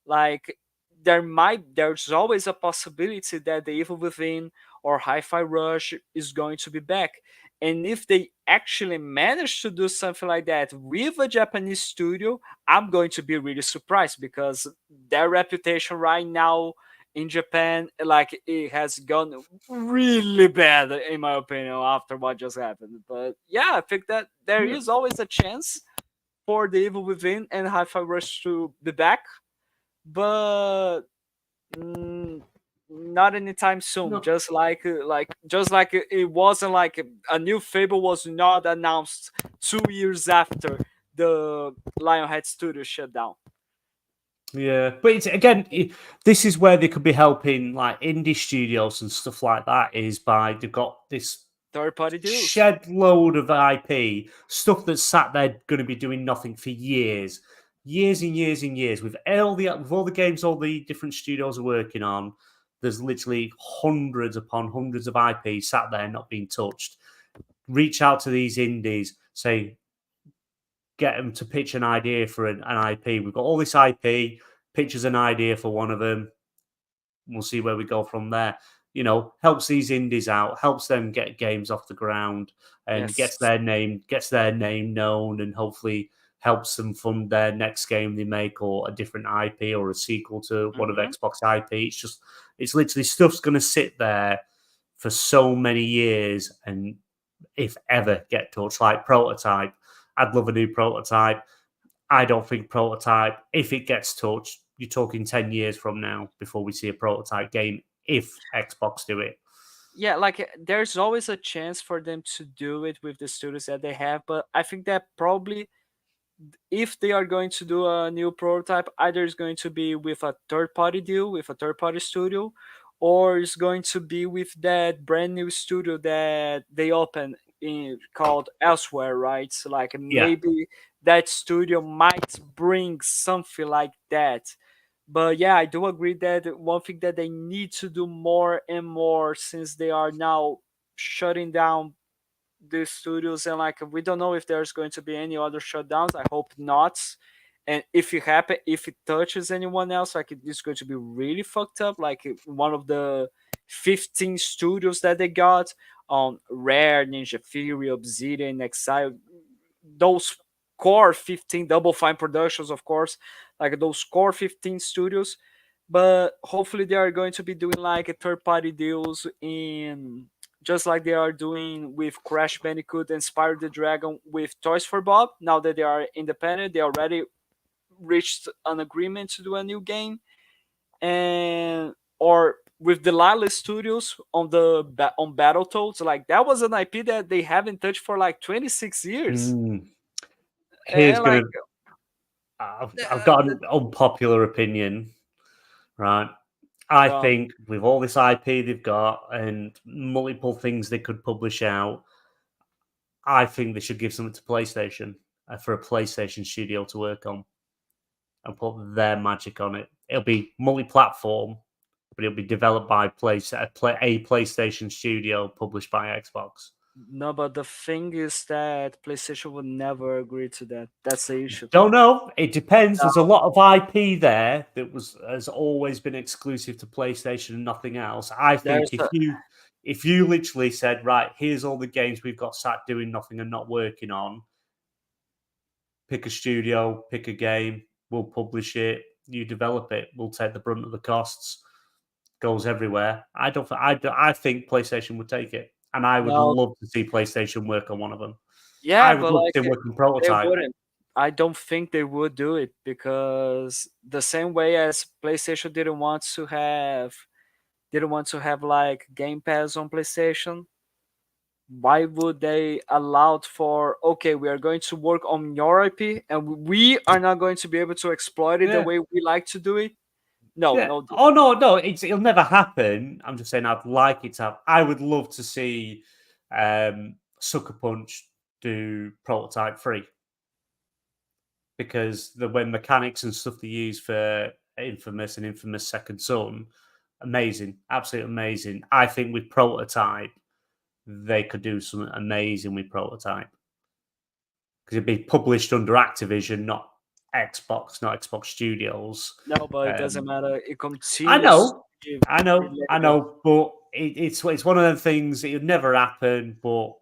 Like, there's always a possibility that The Evil Within or Hi-Fi Rush is going to be back. And if they actually manage to do something like that with a Japanese studio, I'm going to be really surprised, because their reputation right now in Japan, like, it has gone really bad, in my opinion, after what just happened. But yeah, I think that there is always a chance for The Evil Within and Hi-Fi Rush to be back, but not anytime soon. No. Just like it wasn't like a new Fable was not announced 2 years after the Lionhead Studio shut down. Yeah, but this is where they could be helping like indie studios and stuff like that, is by they've got this third-party deals, shed load of IP stuff that's sat there going to be doing nothing for years and years and years. With all the games all the different studios are working on, there's literally hundreds upon hundreds of IP sat there not being touched. Reach out to these indies, say, get them to pitch an idea for an IP. We've got all this IP, pitch us an idea for one of them. We'll see where we go from there. Helps these indies out, helps them get games off the ground, and gets their name known, and hopefully helps them fund their next game they make, or a different IP, or a sequel to one of Xbox IP. It's literally stuff's going to sit there for so many years, and if ever get touched, like Prototype. I'd love a new Prototype. I don't think Prototype, if it gets touched, you're talking 10 years from now before we see a Prototype game, if Xbox do it. Yeah, like there's always a chance for them to do it with the studios that they have, but I think that probably if they are going to do a new prototype, either it's going to be with a third party deal, with a third party studio, or it's going to be with that brand new studio that they open in called elsewhere, right? So like maybe that studio might bring something like that. But yeah, I do agree that one thing that they need to do more and more, since they are now shutting down the studios, and like we don't know if there's going to be any other shutdowns. I hope not. And if it happen, if it touches anyone else, like it's going to be really fucked up. Like one of the 15 studios that they got on Rare, Ninja Theory, Obsidian, Exile, those core 15 Double Fine Productions, of course, like those core 15 studios. But hopefully they are going to be doing like a third party deals in, just like they are doing with Crash Bandicoot and Spyro the Dragon with Toys for Bob. Now that they are independent, they already reached an agreement to do a new game, and or with the Lila Studios on on Battletoads. Like that was an IP that they haven't touched for like 26 years. Here's And gonna. like, I've got an unpopular opinion, right? I think with all this IP they've got and multiple things they could publish out, I think they should give something to PlayStation for a PlayStation studio to work on and put their magic on it. It'll be multi-platform, but it'll be developed by a PlayStation studio, published by Xbox. no, but the thing is that PlayStation would never agree to that. That's the issue. Don't know. It depends. There's a lot of IP there that has always been exclusive to PlayStation and nothing else. I think if you literally said, right, here's all the games we've got sat doing nothing and not working on, pick a studio, pick a game, we'll publish it, you develop it, we'll take the brunt of the costs, goes everywhere. I think PlayStation would take it. And I would love to see PlayStation work on one of them. Yeah, I would love to work on Prototype. They wouldn't. I don't think they would do it, because the same way as PlayStation didn't want to have like Game Pass on PlayStation, why would they allow for, okay, we are going to work on your IP and we are not going to be able to exploit it the way we like to do it? No, no. Oh no, it'll never happen. I'm just saying I'd like it to happen. I would love to see Sucker Punch do Prototype free, because when mechanics and stuff they use for Infamous and Infamous Second Son, amazing, absolutely amazing. I think with Prototype they could do something amazing with Prototype, because it'd be published under Activision, not Xbox Studios. No, but it doesn't matter. It continues. I know, but it's one of the things that would never happen. But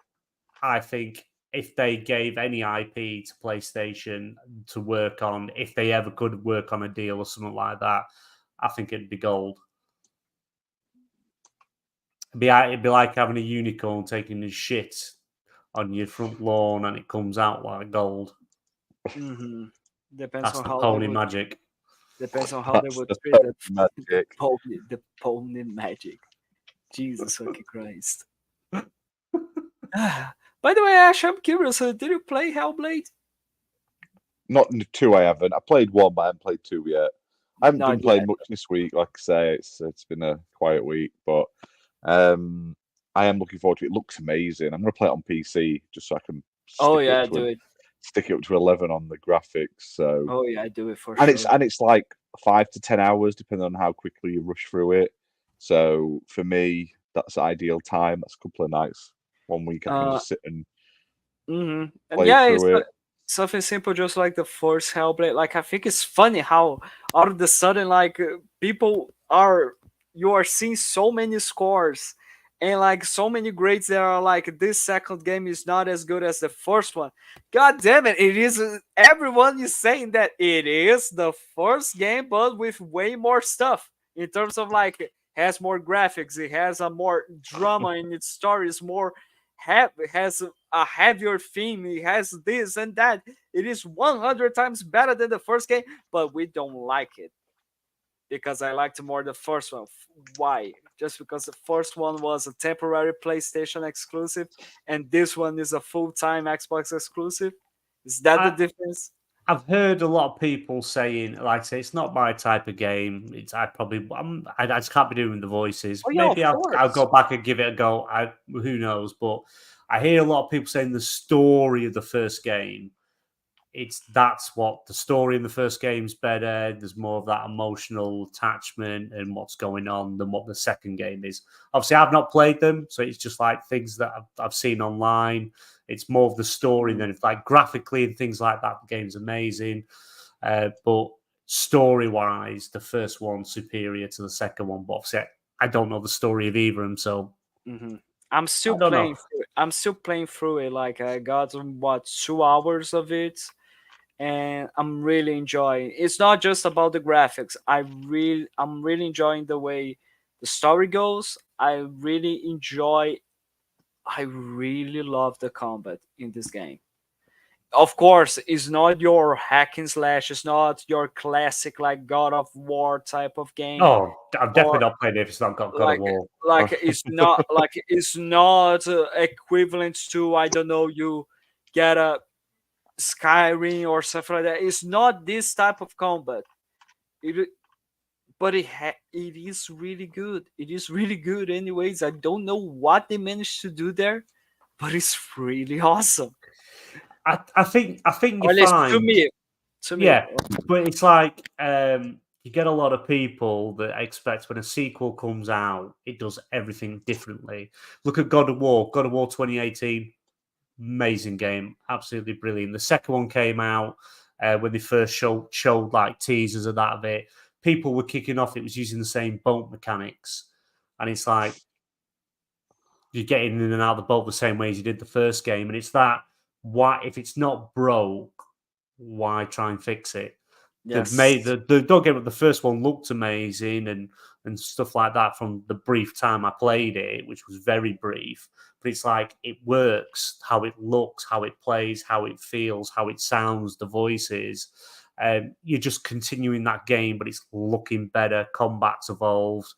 I think if they gave any IP to PlayStation to work on, if they ever could work on a deal or something like that, I think it'd be gold. It'd be like having a unicorn taking his shit on your front lawn and it comes out like gold. Mm-hmm. That's the pony magic. Depends on how they would treat the pony magic. Jesus fucking Christ. By the way, Ash, I'm curious. Did you play Hellblade? Not 2, I haven't. I played 1, but I haven't played 2 yet. I haven't been playing much this week. Like I say, it's been a quiet week, but I am looking forward to it. It looks amazing. I'm going to play it on PC just so I can. Stick it up to 11 on the graphics. So. Oh yeah, I do it for sure. It's like 5 to 10 hours, depending on how quickly you rush through it. So for me, that's ideal time. That's a couple of nights, 1 week. I can just sit and play through it. Something simple, just like the first Hellblade. Like I think it's funny how all of a sudden, like you are seeing so many scores, and like so many grades that are like this second game is not as good as the first one. God damn it, it is. Everyone is saying that it is the first game, but with way more stuff in terms of like it has more graphics, it has a more drama in its story, is more has a heavier theme, it has this and that. It is 100 times better than the first game, but we don't like it because I liked more the first one. Why? Just because the first one was a temporary PlayStation exclusive, and this one is a full-time Xbox exclusive. Is that the difference? I've heard a lot of people saying, like I say, it's not my type of game. I just can't be doing the voices. Oh yeah, Maybe of I'll course. go back and give it a go. Who knows? But I hear a lot of people saying the story of the first game, that's what the story in the first game's better. There's more of that emotional attachment and what's going on than what the second game is. Obviously, I've not played them, so it's just like things that I've seen online. It's more of the story than it's like graphically and things like that. The game's amazing, but story-wise, the first one's superior to the second one. But obviously, I don't know the story of either of them, so I'm still I don't know. playing. I'm still playing through it. Like I got 2 hours of it, and I'm really enjoying. It's not just about the graphics. I'm really enjoying the way the story goes. I really love the combat in this game. Of course, it's not your hack and slash. It's not your classic like God of War type of game, Oh, I've definitely or not played it if it's not got God of like War. it's not equivalent to, I don't know, you get a Skyrim or something like that. It's not this type of combat. It, but it is really good. It is really good. Anyways, I don't know what they managed to do there, but it's really awesome. I think Or you at least find, to me. yeah, but it's like you get a lot of people that expect when a sequel comes out, it does everything differently. Look at God of War, God of War 2018, amazing game, absolutely brilliant. The second one came out when they first showed like teasers of that of it. People were kicking off. It was using the same boat mechanics, and it's like you're getting in and out of the boat the same way as you did the first game, and it's that why if it's not broke, why try and fix it? They've made Yes. don't get me, the first one looked amazing and stuff like that from the brief time I played it, which was very brief. But it's like it works, how it looks, how it plays, how it feels, how it sounds, the voices. You're just continuing that game, but it's looking better. Combat's evolved,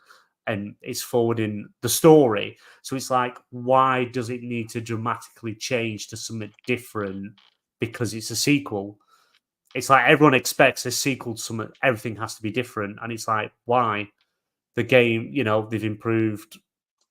and it's forwarding the story. So it's like, why does it need to dramatically change to something different because it's a sequel? It's like everyone expects a sequel to something, everything has to be different. And it's like, why? The game, they've improved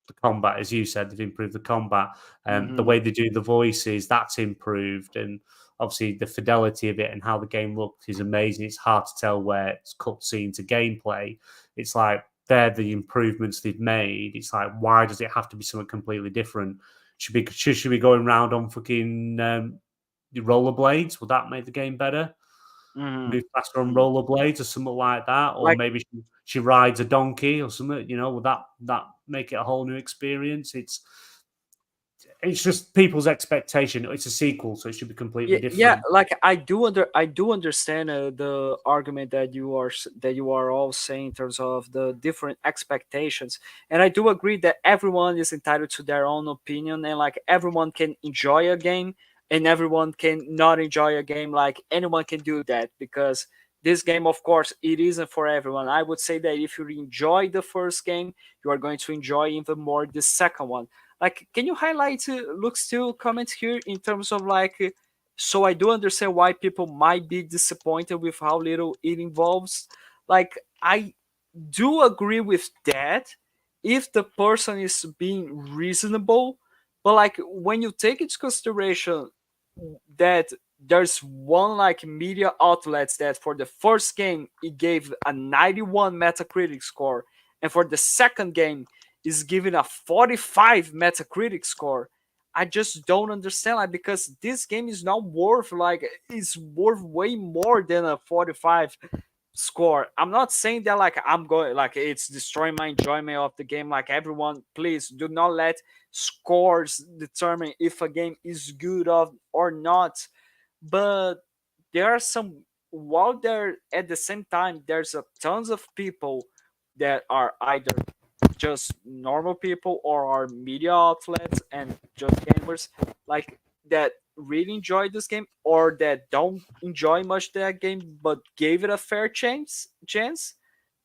the combat, as you said, they've improved the combat. The way they do the voices, that's improved. And obviously the fidelity of it and how the game looked is amazing. It's hard to tell where it's cutscene to gameplay. It's like, they're the improvements they've made. It's like, why does it have to be something completely different? Should we going around on fucking rollerblades? Would that make the game better? Move faster on rollerblades or something like that, or Like maybe she rides a donkey or something. Would that make it a whole new experience? It's just people's expectation. It's a sequel, so it should be completely yeah, different. like I do understand the argument that you are all saying in terms of the different expectations, and I do agree that everyone is entitled to their own opinion, and like everyone can enjoy a game and everyone can not enjoy a game. Like anyone can do that, because this game, of course, it isn't for everyone. I would say that if you enjoy the first game, you are going to enjoy even more the second one. Like, can you highlight Luke's two comments here in terms of like, so I do understand why people might be disappointed with how little it involves. Like, I do agree with that if the person is being reasonable, but like when you take into consideration that there's one like media outlets that for the first game it gave a 91 Metacritic score, and for the second game is given a 45 Metacritic score. I just don't understand, like, because this game is not worth like it's worth way more than a 45. score. I'm not saying that like I'm going like it's destroying my enjoyment of the game. Like everyone, please do not let scores determine if a game is good or not. But there are some, while there at the same time there's a tons of people that are either just normal people or are media outlets and just gamers like that really enjoy this game or that don't enjoy much that game but gave it a fair chance.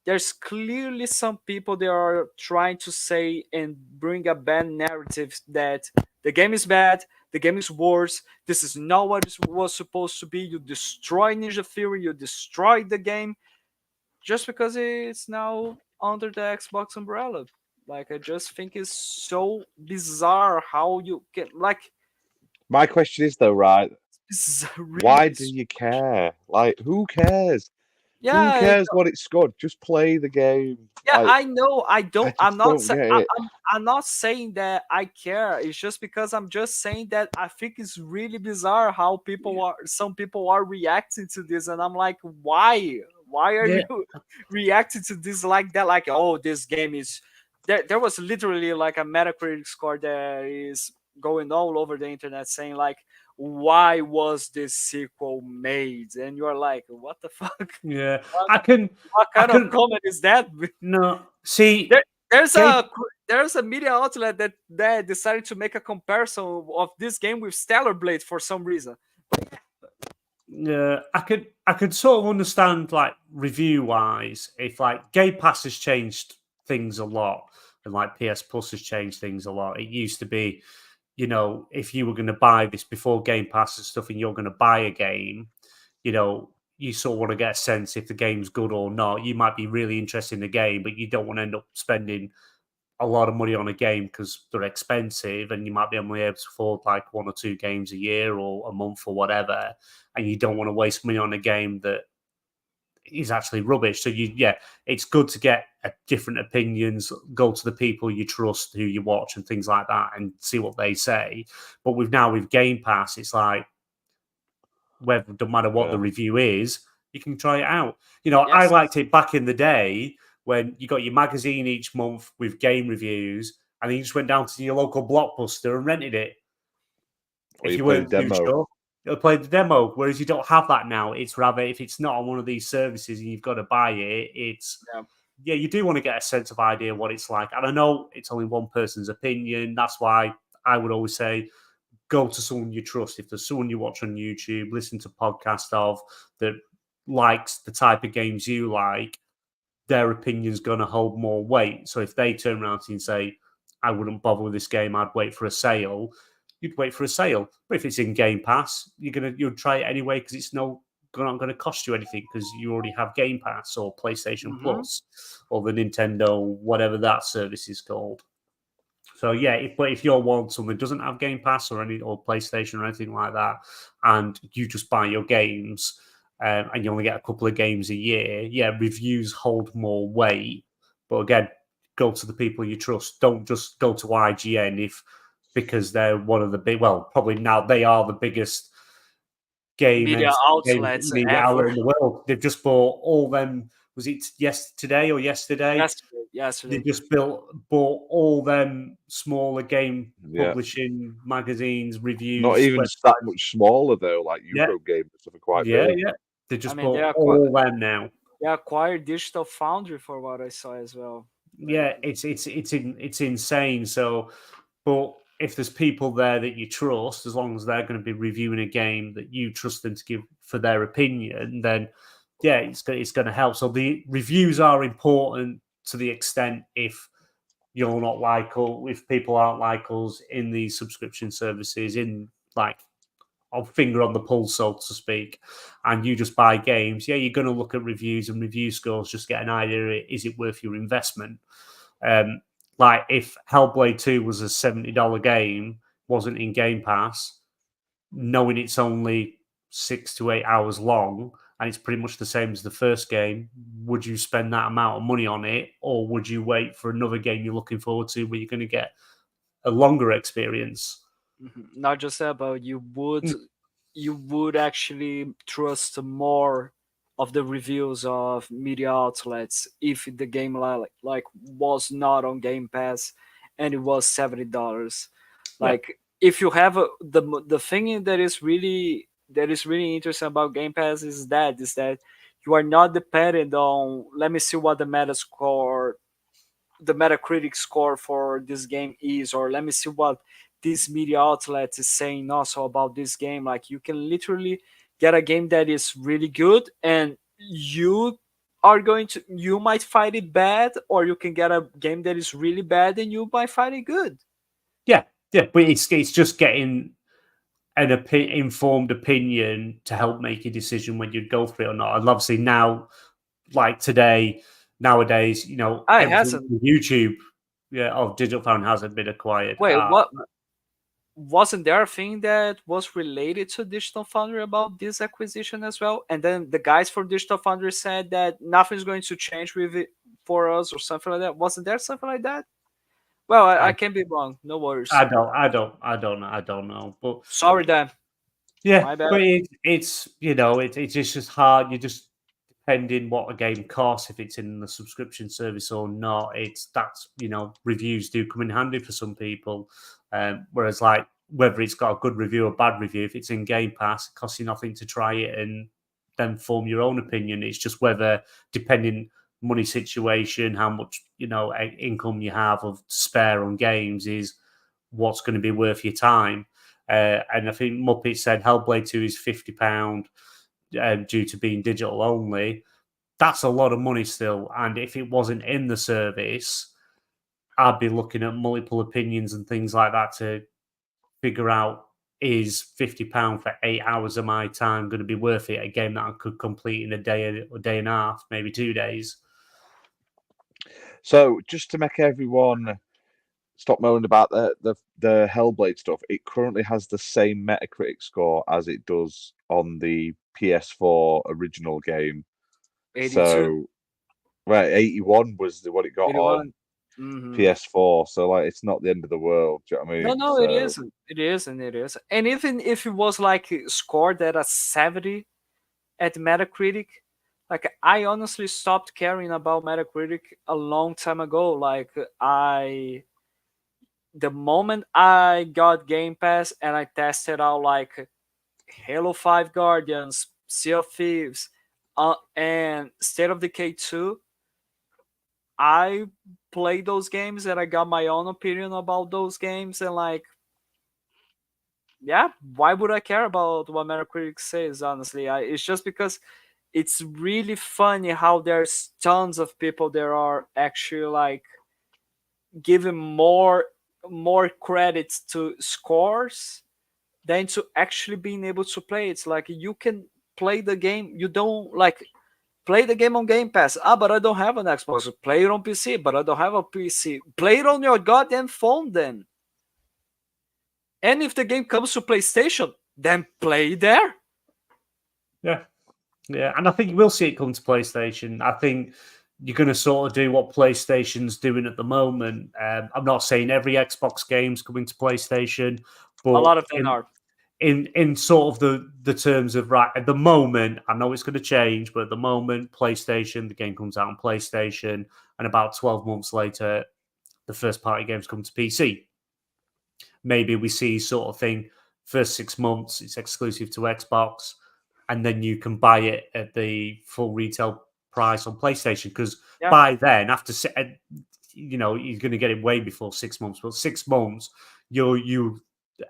There's clearly some people that are trying to say and bring a bad narrative that the game is bad, the game is worse, this is not what it was supposed to be, you destroy Ninja Theory, you destroy the game just because it's now under the Xbox umbrella. Like I just think it's so bizarre how you can like My question is though, right? it's Why really do you care? Like, who cares? Who yeah cares what it's scored? Just play the game. yeah Like, I know I I don't I'm just not don't sa- get I, it. I'm not saying that I care. It's just because I'm just saying that I think it's really bizarre how some people are reacting to this and I'm like why are Yeah, you reacting to this like that like oh this game is there was literally like a Metacritic score that is going all over the internet saying like why was this sequel made and you're like what the fuck yeah. what, I can, what I kind of can. comment is that? No, see, there, there's game. a media outlet that decided to make a comparison of this game with Stellar Blade for some reason. Yeah, I could sort of understand like review wise if like Game Pass has changed things a lot and like PS Plus has changed things a lot. It used to be, if you were going to buy this before Game Pass and stuff, and you're going to buy a game, you sort of want to get a sense if the game's good or not. You might be really interested in the game, but you don't want to end up spending a lot of money on a game because they're expensive and you might be only able to afford like one or two games a year or a month or whatever. And you don't want to waste money on a game that is actually rubbish. So it's good to get different opinions, go to the people you trust, who you watch and things like that and see what they say. But with Game Pass, it's like, whether no matter what the Yeah. review is, you can try it out. I Yes. liked it back in the day when you got your magazine each month with game reviews, and then you just went down to your local Blockbuster and rented it. Or If you you play the weren't too demo. sure, you'll play the demo. Whereas you don't have that now. It's rather if it's not on one of these services and you've got to buy it, you do want to get a sense of idea what it's like. And I know it's only one person's opinion. That's why I would always say go to someone you trust. If there's someone you watch on YouTube, listen to podcast of that likes the type of games you like, their opinion's going to hold more weight. So if they turn around to you and say, I wouldn't bother with this game, I'd wait for a sale, you'd wait for a sale. But if it's in Game Pass, you'll try it anyway because it's not going to cost you anything because you already have Game Pass or PlayStation Mm-hmm. Plus or the Nintendo, whatever that service is called. So yeah, if you're one someone that doesn't have Game Pass or PlayStation or anything like that, and you just buy your games and you only get a couple of games a year, yeah, reviews hold more weight. But again, go to the people you trust. Don't just go to IGN because they're one of the big. Well, probably now they are the biggest game Media outlets media outlet ever. in the world. They've just bought all them. Was it today or yesterday? They Yesterday. just bought all them smaller game Yeah. publishing magazines, Not reviews, even that websites. much smaller though, like Yeah, Eurogamer and stuff are quite yeah, big. yeah. They I just mean, bought all them now. they acquired Digital Foundry for what I saw as well. Yeah, it's insane. So, but if there's people there that you trust, as long as they're going to be reviewing a game that you trust them to give for their opinion, then yeah, it's going to help. So the reviews are important to the extent if you're not like us, if people aren't like us in these subscription services, in like a finger on the pulse, so to speak, and you just buy games, yeah, you're going to look at reviews and review scores, just get an idea, is it worth your investment? Like if Hellblade 2 was a $70 game, wasn't in Game Pass, knowing it's only 6 to 8 hours long, and it's pretty much the same as the first game, would you spend that amount of money on it, or would you wait for another game you're looking forward to where you're going to get a longer experience? Not just that, but you would actually trust more of the reviews of media outlets if the game like was not on Game Pass and it was $70. Yeah. Like if you have the thing that is really interesting about Game Pass is that you are not dependent on, let me see what the Metacritic score for this game is, or let me see what this media outlet is saying also about this game. Like you can literally get a game that is really good, and you might find it bad, or you can get a game that is really bad and you might find it good. Yeah, but it's just getting an informed opinion to help make a decision when you'd go for it or not. And obviously now, like nowadays, It everything hasn't. with YouTube, of Digital Foundry hasn't been acquired. Wait, what? Wasn't there a thing that was related to Digital Foundry about this acquisition as well? And then the guys from Digital Foundry said that nothing's going to change with it for us or something like that. Wasn't there something like that? Well, I I, can be wrong. No worries. I don't know. But Sorry, Dan. yeah, My bad. but it's just hard. You just depending what a game costs, if it's in the subscription service or not. Reviews do come in handy for some people. Whereas like whether it's got a good review or bad review, if it's in Game Pass, it costs you nothing to try it and then form your own opinion. It's just whether, depending money situation, how much income you have of spare on games, is what's going to be worth your time. And I think Muppet said Hellblade 2 is £50 due to being digital only. That's a lot of money still. And if it wasn't in the service, I'd be looking at multiple opinions and things like that to figure out, is £50 for 8 hours of my time going to be worth it? A game that I could complete in a day and a half, maybe 2 days. So just to make everyone stop moaning about the Hellblade stuff, it currently has the same Metacritic score as it does on the PS4 original game. 82. So, right, 81 was what it got 81. on Mhm. PS4. So, like, it's not the end of the world. Do you know what I mean? No, it isn't. It isn't. It is. And even if it was like scored at a 70 at Metacritic, like I honestly stopped caring about Metacritic a long time ago. Like the moment I got Game Pass and I tested out like Halo 5 Guardians, Sea of Thieves, and State of Decay 2, I played those games and I got my own opinion about those games. And like, yeah, why would I care about what Metacritic says? Honestly, it's just because it's really funny how there's tons of people that are actually like giving more credits to scores than to actually being able to play. It's like you can play the game. You don't like play the game on Game Pass. But I don't have an Xbox. Play it on PC, but I don't have a PC. Play it on your goddamn phone then. And if the game comes to PlayStation, then play there. Yeah. And I think we'll see it come to PlayStation. I think you're going to sort of do what PlayStation's doing at the moment. I'm not saying every Xbox game's coming to PlayStation, but a lot of them are. In sort of the terms of, right, at the moment, I know it's going to change, but at the moment, PlayStation, the game comes out on PlayStation, and about 12 months later, the first party games come to PC. Maybe we see sort of thing, first 6 months, it's exclusive to Xbox, and then you can buy it at the full retail price on PlayStation. Because by then, after you're going to get it way before 6 months. But 6 months,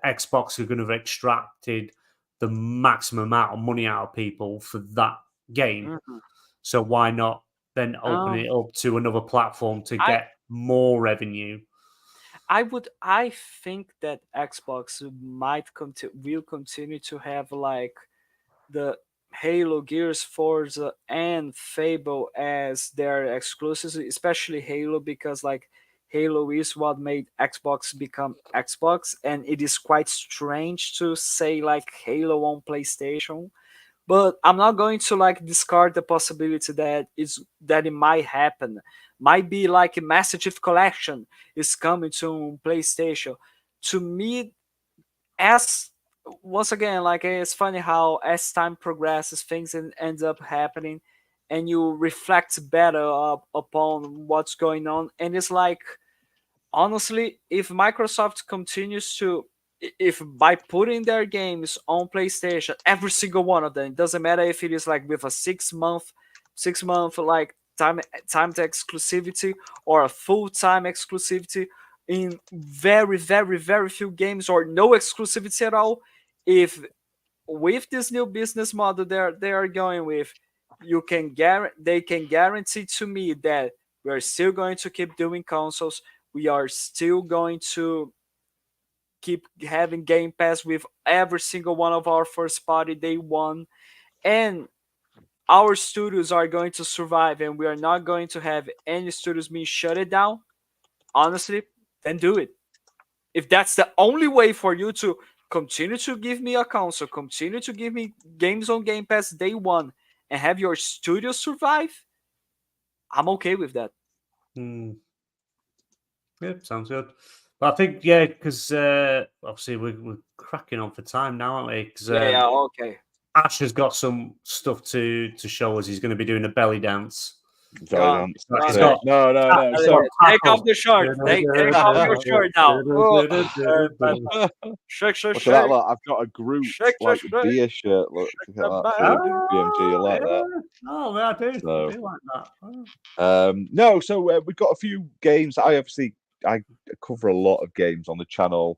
Xbox are going to have extracted the maximum amount of money out of people for that game. Mm-hmm. So why not then open it up to another platform to get more revenue? I think that Xbox will continue to have like the Halo, Gears, Forza, and Fable as their exclusives, especially Halo, because like Halo is what made Xbox become Xbox, and it is quite strange to say like Halo on PlayStation. But I'm not going to like discard the possibility that it might happen. Might be like a Master Chief Collection is coming to PlayStation. To me, as once again, like it's funny how as time progresses, things ends up happening, and you reflect better upon what's going on. And it's like, honestly, if Microsoft continues to, if by putting their games on PlayStation, every single one of them, it doesn't matter if it is like with a 6 month like timed exclusivity or a full time exclusivity in very very very few games or no exclusivity at all. If with this new business model they are going with, they can guarantee to me that we're still going to keep doing consoles. We are still going to keep having Game Pass with every single one of our first party day one, and our studios are going to survive, and we are not going to have any studios being shut down. Honestly, then do it. If that's the only way for you to continue to give me a console, continue to give me games on Game Pass day one, and have your studio survive, I'm okay with that. Hmm. Yeah, sounds good. But I think, because obviously we're cracking on for time now, aren't we? Because Yeah, okay. Ash has got some stuff to show us. He's going to be doing a belly dance. Go on. Dance, Go that's on. it. No. So Take off the shirt. Take off your shirt now. Shake, shake, look at that. shake. Look, I've got a Groot Shake, like shake, shake. beer shirt. Look at that Ah, for BMG. You like that? Oh, yeah, I do. So- I do like that. Oh. No, so we've got a few games. I cover a lot of games on the channel,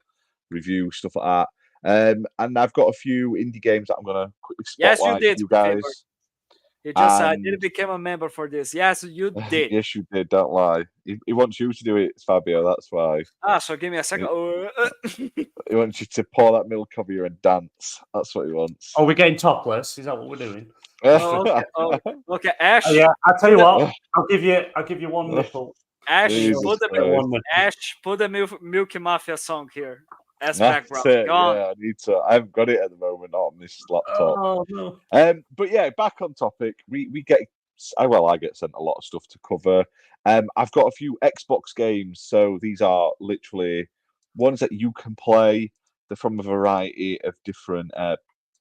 review stuff like that. And I've got a few indie games that I'm gonna quickly Yes, you spotlight did, you guys. Faber. You just And- didn't become a member for this. Yes, you did. Yes, you did. Don't lie. He wants you to do it, Fabio. That's why. So give me a second. He wants you to pour that milk over you and dance. That's what he wants. Oh, we're getting topless. Is that what we're doing? Okay. Okay, Ash. Oh, yeah, I'll tell you what. I'll give you one nipple. Ash, Jesus put the Christ. Ash, put the Milky Mafia song here as That's background. it. Go on. Yeah, I need to. I haven't got it at the moment on this laptop. Oh no. But yeah, back on topic. We get. I get sent a lot of stuff to cover. I've got a few Xbox games, so these are literally ones that you can play. They're from a variety of different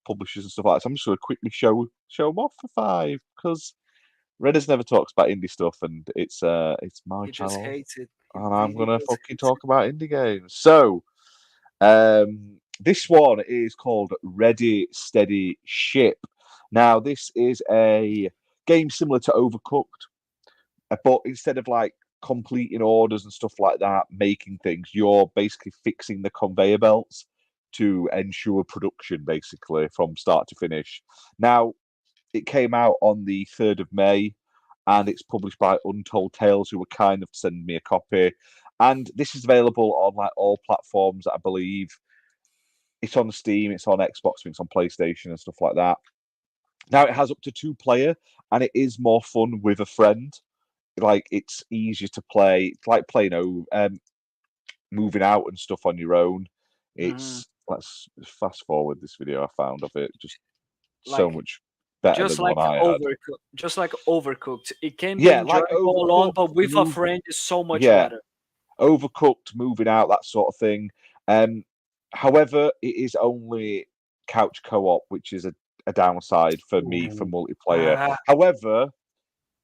publishers and stuff like that. So I'm just going to quickly show them off for 5 because Redders never talks about indie stuff, and it's my He channel, just hates it. He and I'm really gonna just fucking hates talk about indie games. So, this one is called Ready Steady Ship. Now, this is a game similar to Overcooked, but instead of like completing orders and stuff like that, making things, you're basically fixing the conveyor belts to ensure production, basically from start to finish. Now, it came out on the 3rd of May, and it's published by Untold Tales, who were kind of sending me a copy. And this is available on like all platforms, I believe. It's on Steam, it's on Xbox, it's on PlayStation and stuff like that. Now it has up to 2-player, and it is more fun with a friend. Like it's easier to play. It's like playing moving out and stuff on your own. It's let's fast forward this video I found of it. Just so Like, much better just than like what I had. just like Overcooked. It can be Yeah, like enjoyable alone, Overcooked, but with a move- friend is so much Yeah. better. Overcooked, moving out, that sort of thing. However, it is only couch co-op, which is a downside for me for multiplayer. However,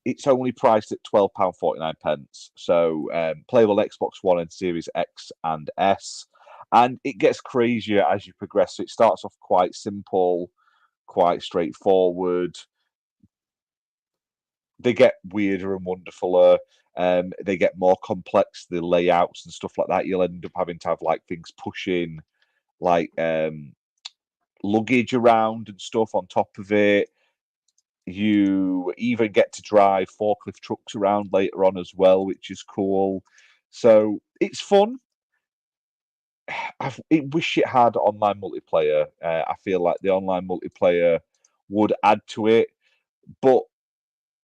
it's only priced at £12.49. So playable Xbox One and Series X and S. And it gets crazier as you progress. So it starts off quite simple, quite straightforward. They get weirder and wonderfuler. They get more complex, the layouts and stuff like that. You'll end up having to have like things pushing like luggage around and stuff on top of it. You even get to drive forklift trucks around later on as well, which is cool. So it's fun. I wish it had online multiplayer. I feel like the online multiplayer would add to it, but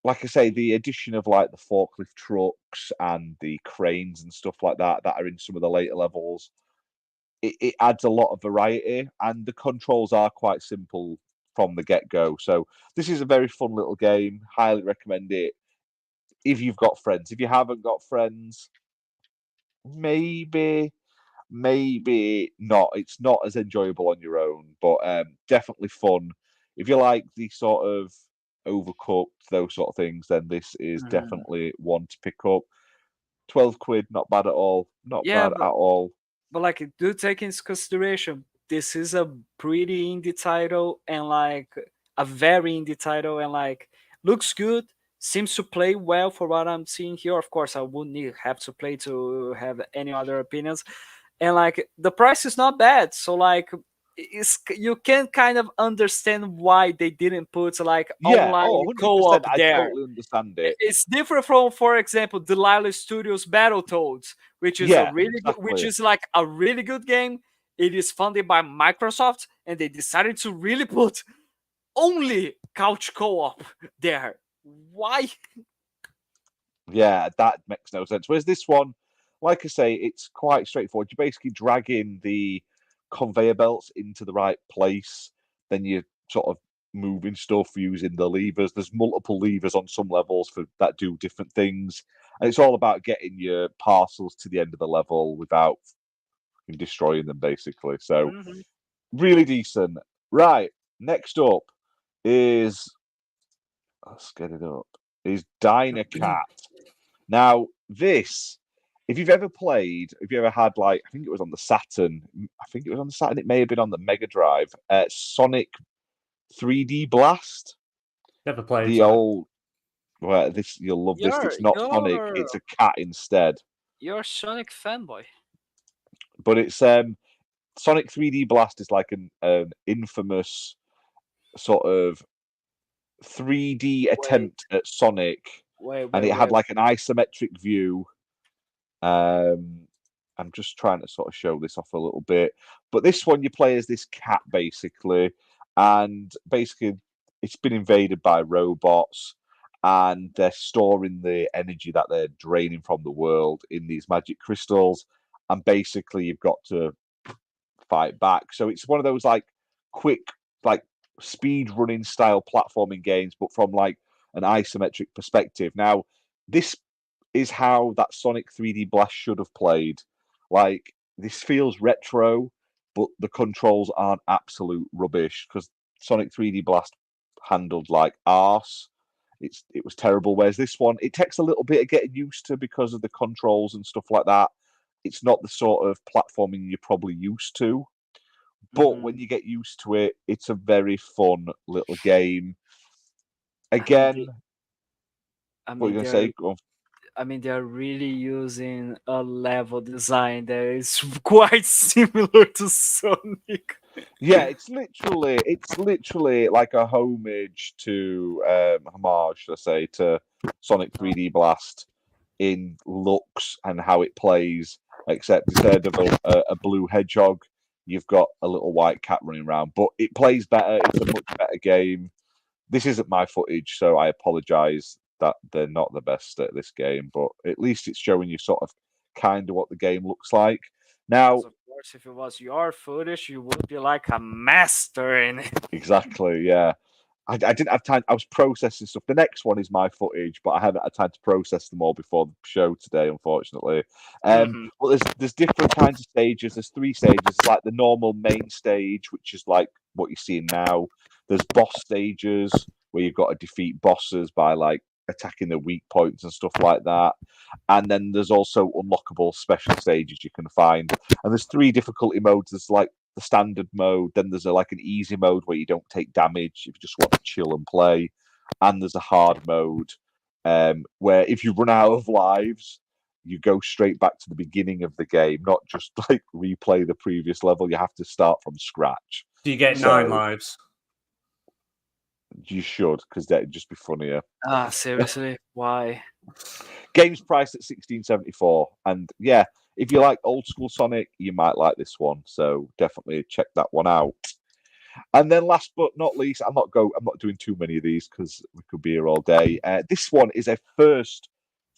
like I say, the addition of like the forklift trucks and the cranes and stuff like that are in some of the later levels, it adds a lot of variety, and the controls are quite simple from the get-go. So this is a very fun little game. Highly recommend it if you've got friends. If you haven't got friends, maybe. maybe not. It's not as enjoyable on your own, but definitely fun. If you like the sort of Overcooked, those sort of things, then this is definitely one to pick up. £12, not bad at all. Not bad at all. But like, do take into consideration, this is a pretty indie title and like a very indie title, and like looks good, seems to play well for what I'm seeing here. Of course, I wouldn't have to play to have any other opinions, and like the price is not bad. So like, you can kind of understand why they didn't put like online co-op there. I totally understand it. It's different from, for example, Delilah Studios Battletoads, which is which is like a really good game. It is funded by Microsoft, and they decided to really put only couch co-op there. Why? Yeah, that makes no sense. Whereas this one, like I say, it's quite straightforward. You basically drag in the conveyor belts into the right place, then you sort of moving stuff using the levers. There's multiple levers on some levels that do different things, and it's all about getting your parcels to the end of the level without destroying them, basically. So really decent. Right, next up is, let's get it up, is Diner Cat. Now this, if you've ever had, like, I think it was on the Saturn, it may have been on the Mega Drive, Sonic 3D Blast. Never played the old. Well, this, you'll love this. It's not Sonic; it's a cat instead. You're a Sonic fanboy. But it's Sonic 3D Blast is like an infamous sort of 3D attempt at Sonic, and it had like an isometric view. I'm just trying to sort of show this off a little bit, but this one you play as this cat basically, and basically it's been invaded by robots, and they're storing the energy that they're draining from the world in these magic crystals, and basically you've got to fight back. So it's one of those like quick, like speed running style platforming games, but from like an isometric perspective. Now, this is how that Sonic 3D Blast should have played. Like, this feels retro, but the controls aren't absolute rubbish, because Sonic 3D Blast handled like arse. It was terrible. Whereas this one, it takes a little bit of getting used to because of the controls and stuff like that. It's not the sort of platforming you're probably used to. But when you get used to it, it's a very fun little game. Again, what are you going to say? Go on. I mean, they're really using a level design that is quite similar to Sonic. Yeah, it's literally like a homage to to Sonic 3D Blast in looks and how it plays, except instead of a blue hedgehog, you've got a little white cat running around. But it plays better. It's a much better game. This isn't my footage, so I apologise that they're not the best at this game, but at least it's showing you sort of kind of what the game looks like. Now, of course, if it was your footage, you would be like a master in it. Exactly, yeah. I didn't have time. I was processing stuff. The next one is my footage, but I haven't had time to process them all before the show today, unfortunately. Well, there's different kinds of stages. There's 3 stages. It's like the normal main stage, which is like what you're seeing now. There's boss stages where you've got to defeat bosses by like attacking the weak points and stuff like that. And then there's also unlockable special stages you can find. And there's 3 difficulty modes. There's like the standard mode, then there's like an easy mode where you don't take damage if you just want to chill and play, and there's a hard mode where if you run out of lives, you go straight back to the beginning of the game, not just like replay the previous level. You have to start from scratch. Do you get 9 lives? You should, because that'd just be funnier. Seriously? Why? Game's priced at $16.74, and yeah, if you like old school Sonic, you might like this one. So definitely check that one out. And then last but not least, I'm not doing too many of these because we could be here all day. This one is a first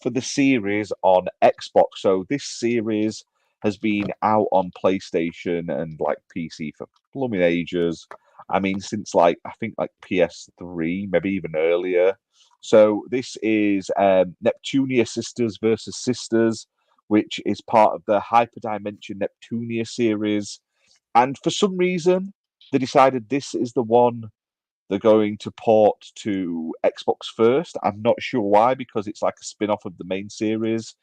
for the series on Xbox. So this series has been out on PlayStation and like PC for blooming ages. I mean, since like I think like PS3, maybe even earlier. So this is Neptunia Sisters versus Sisters, which is part of the Hyperdimension Neptunia series. And for some reason, they decided this is the one they're going to port to Xbox first. I'm not sure why, because it's like a spin-off of the main series.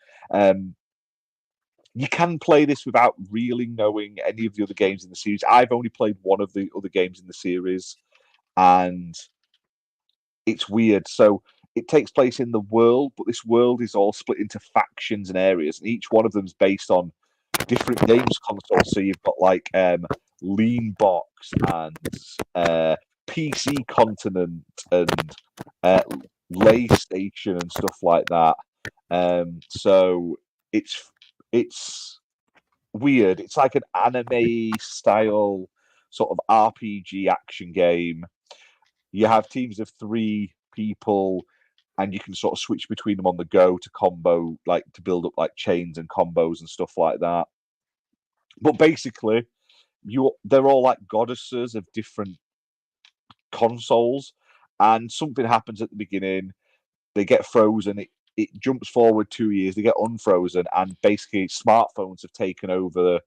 You can play this without really knowing any of the other games in the series. I've only played one of the other games in the series, and it's weird. So it takes place in the world, but this world is all split into factions and areas, and each one of them is based on different games consoles. So you've got like Lean Box and PC Continent and Lay Station and stuff like that. So it's weird. It's like an anime style sort of RPG action game. You have teams of 3 people, and you can sort of switch between them on the go to combo, like to build up like chains and combos and stuff like that. But basically, they're all like goddesses of different consoles, and something happens at the beginning. They get frozen. It jumps forward 2 years. They get unfrozen, and basically, smartphones have taken over.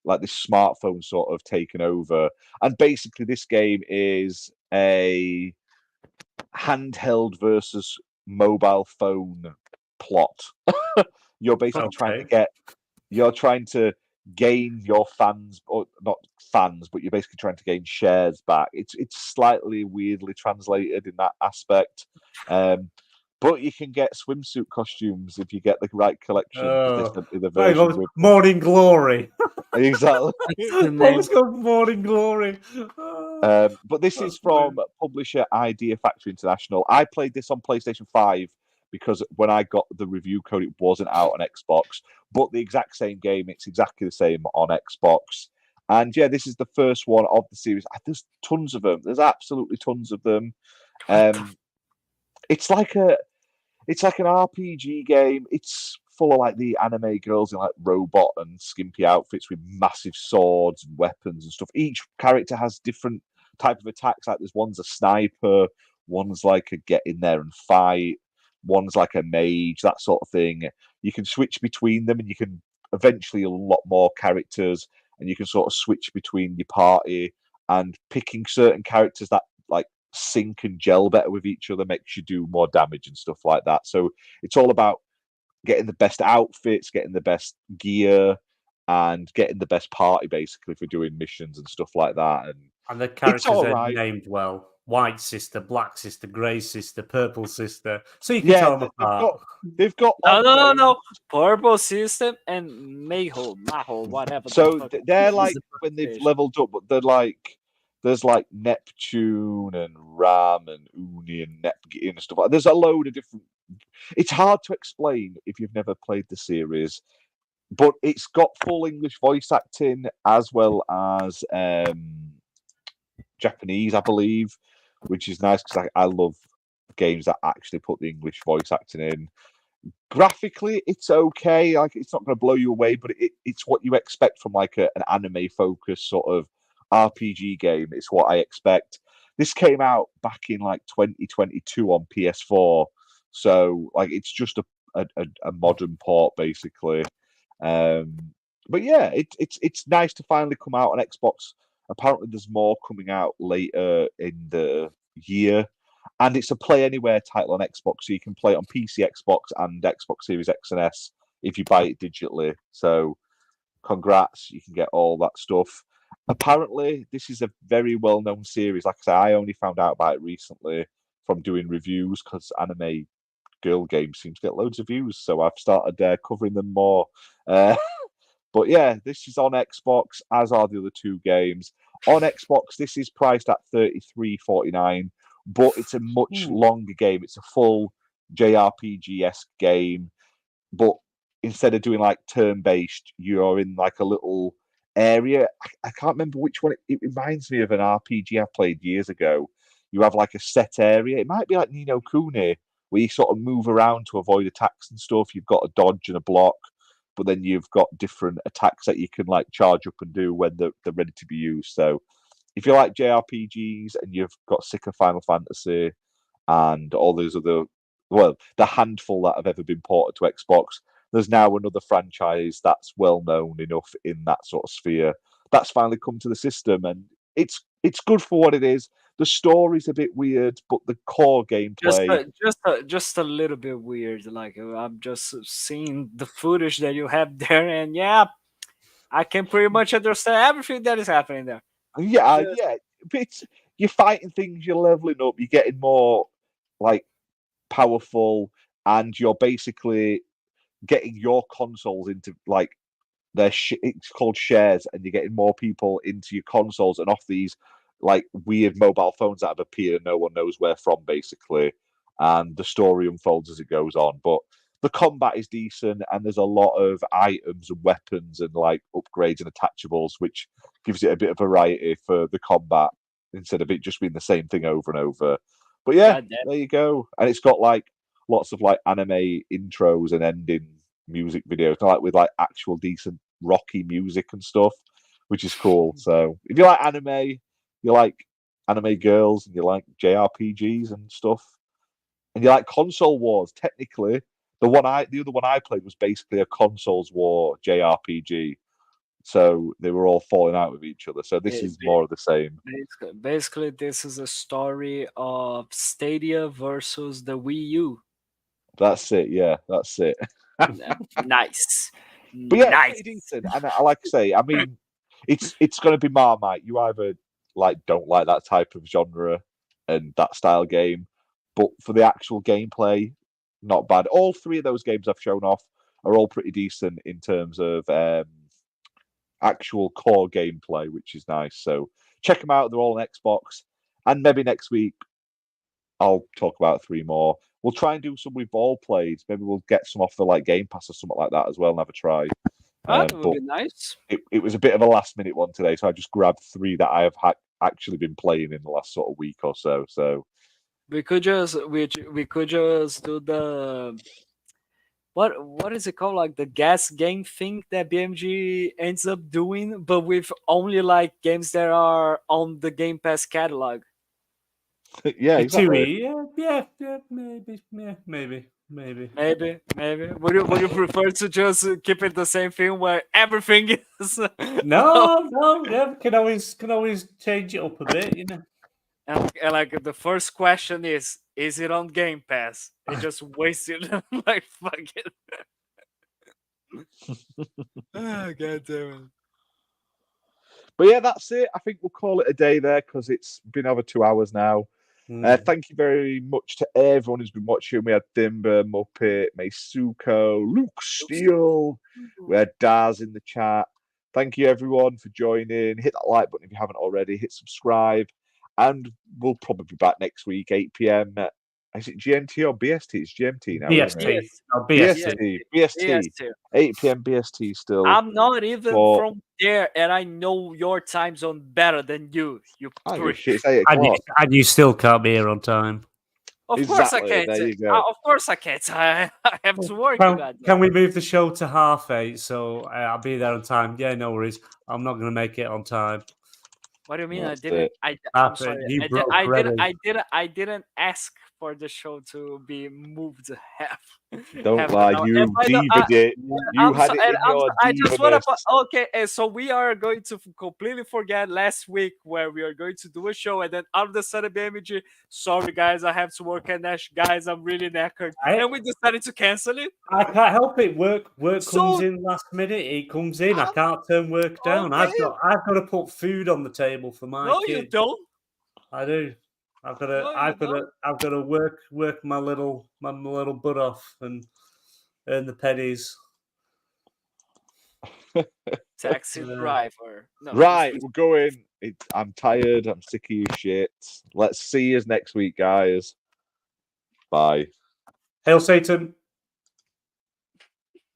Like this smartphone sort of taken over, and basically, this game is a handheld versus mobile phone plot. You're basically trying to gain your fans, or not fans, but you're basically trying to gain shares back. It's slightly weirdly translated in that aspect. But you can get swimsuit costumes if you get the right collection. The version with Morning Glory. Exactly. Always got Morning Glory. But this is from publisher Idea Factory International. I played this on PlayStation 5 because when I got the review code, it wasn't out on Xbox. But the exact same game, it's exactly the same on Xbox. And yeah, this is the first one of the series. There's tons of them. There's absolutely tons of them. It's like an RPG game. It's full of like the anime girls in like robot and skimpy outfits with massive swords and weapons and stuff. Each character has different type of attacks. Like there's one's a sniper, one's like a get in there and fight, one's like a mage, that sort of thing. You can switch between them, and you can eventually unlock more characters, and you can sort of switch between your party, and picking certain characters that like sync and gel better with each other makes you do more damage and stuff like that. So it's all about getting the best outfits, getting the best gear, and getting the best party basically for doing missions and stuff like that. And the characters are named well: White Sister, Black Sister, Grey Sister, Purple Sister. So you can tell them apart. They've got no. Purple System and Maho, whatever. So they're like when they've leveled up, but they're like there's like Neptune and Ram and Uni and Neptune and stuff like that. There's a load of different. It's hard to explain if you've never played the series, but it's got full English voice acting as well as Japanese, I believe, which is nice because I love games that actually put the English voice acting in. Graphically, it's okay. Like it's not going to blow you away, but it's what you expect from like an anime-focused sort of RPG game. It's what I expect. This came out back in like 2022 on PS4, so like it's just a modern port basically. But yeah, it's nice to finally come out on Xbox. Apparently, there's more coming out later in the year, and it's a play anywhere title on Xbox, so you can play it on PC, Xbox, and Xbox Series X and S if you buy it digitally. So, congrats, you can get all that stuff. Apparently, this is a very well-known series. Like I say, I only found out about it recently from doing reviews because anime girl games seem to get loads of views, so I've started covering them more. But yeah, this is on Xbox, as are the other 2 games. On Xbox, this is priced at $33.49, but it's a much longer game. It's a full JRPG-esque game, but instead of doing like turn-based, you're in like a little area. I can't remember which one. It reminds me of an RPG I played years ago. You have like a set area. It might be like Ni no Kuni, where you sort of move around to avoid attacks and stuff. You've got a dodge and a block, but then you've got different attacks that you can like charge up and do when they're ready to be used. So if you like JRPGs and you've got sick of Final Fantasy and all those other, well, the handful that have ever been ported to Xbox, there's now another franchise that's well known enough in that sort of sphere that's finally come to the system, and it's good for what it is. The story's a bit weird, but the core gameplay Just a little bit weird. Like I'm just seeing the footage that you have there, and yeah, I can pretty much understand everything that is happening there. Yeah, but you're fighting things, you're leveling up, you're getting more like powerful, and you're basically getting your consoles into like it's called shares, and you're getting more people into your consoles and off these like weird mobile phones that have appeared, no one knows where from, basically, and the story unfolds as it goes on. But the combat is decent, and there's a lot of items and weapons and like upgrades and attachables, which gives it a bit of variety for the combat instead of it just being the same thing over and over. But yeah, there you go. And it's got like lots of like anime intros and ending music videos, like with like actual decent rocky music and stuff, which is cool. So if you like anime, you like anime girls, and you like JRPGs and stuff, and you like console wars, technically, the other one I played was basically a consoles war JRPG. So they were all falling out with each other. So this is more of the same. Basically, this is a story of Stadia versus the Wii U. That's it. Yeah, that's it. Nice. But yeah, nice. It's pretty decent. And I like to say, I mean, it's going to be Marmite. You either like don't like that type of genre and that style game, but for the actual gameplay, not bad. All three of those games I've shown off are all pretty decent in terms of actual core gameplay, which is nice. So check them out. They're all on Xbox. And maybe next week I'll talk about 3 more. We'll try and do some we've all played. Maybe we'll get some off the like Game Pass or something like that as well and have a try. That would be nice. It was a bit of a last minute one today, so I just grabbed 3 that I have actually been playing in the last sort of week or so. So we could just do the what is it called, like the gas game thing that BMG ends up doing, but with only like games that are on the Game Pass catalog. Yeah, exactly. Maybe. Would you prefer to just keep it the same thing where everything is? No. Yeah, can always change it up a bit, you know. And like the first question is it on Game Pass? It just wasted like fuck it. Oh, God damn it. But yeah, that's it. I think we'll call it a day there because it's been over 2 hours now. Thank you very much to everyone who's been watching. We had Dimber, Muppet, Meisuko, Luke Steele. We had Daz in the chat. Thank you, everyone, for joining. Hit that like button if you haven't already. Hit subscribe. And we'll probably be back next week, 8 p.m. Is it GMT or BST? It's GMT now. BST. 8 p.m. BST still. I'm not even from there, and I know your time zone better than you. You prick. It's 8 o'clock. And you still can't be here on time. Of course I can't. Of course I can't. I have to work. Can we move the show to 8:30 so I'll be there on time? Yeah, no worries. I'm not going to make it on time. What do you mean? I'm sorry. I didn't ask for the show to be moved half. Don't lie, you diva it. You had it in your I just want to. Okay, and so we are going to completely forget last week where we are going to do a show, and then all of a sudden, BMG, sorry guys, I have to work at Nash. Guys, I'm really knackered, and we decided to cancel it. I can't help it. Work comes in last minute. It comes in. I can't turn work down. I've got to put food on the table for my No, kid. you don't. I do. I've got to work my little butt off and earn the pennies. Taxi driver. No, right, we're going. I'm tired. I'm sick of your shit. Let's see you next week, guys. Bye. Hail Satan.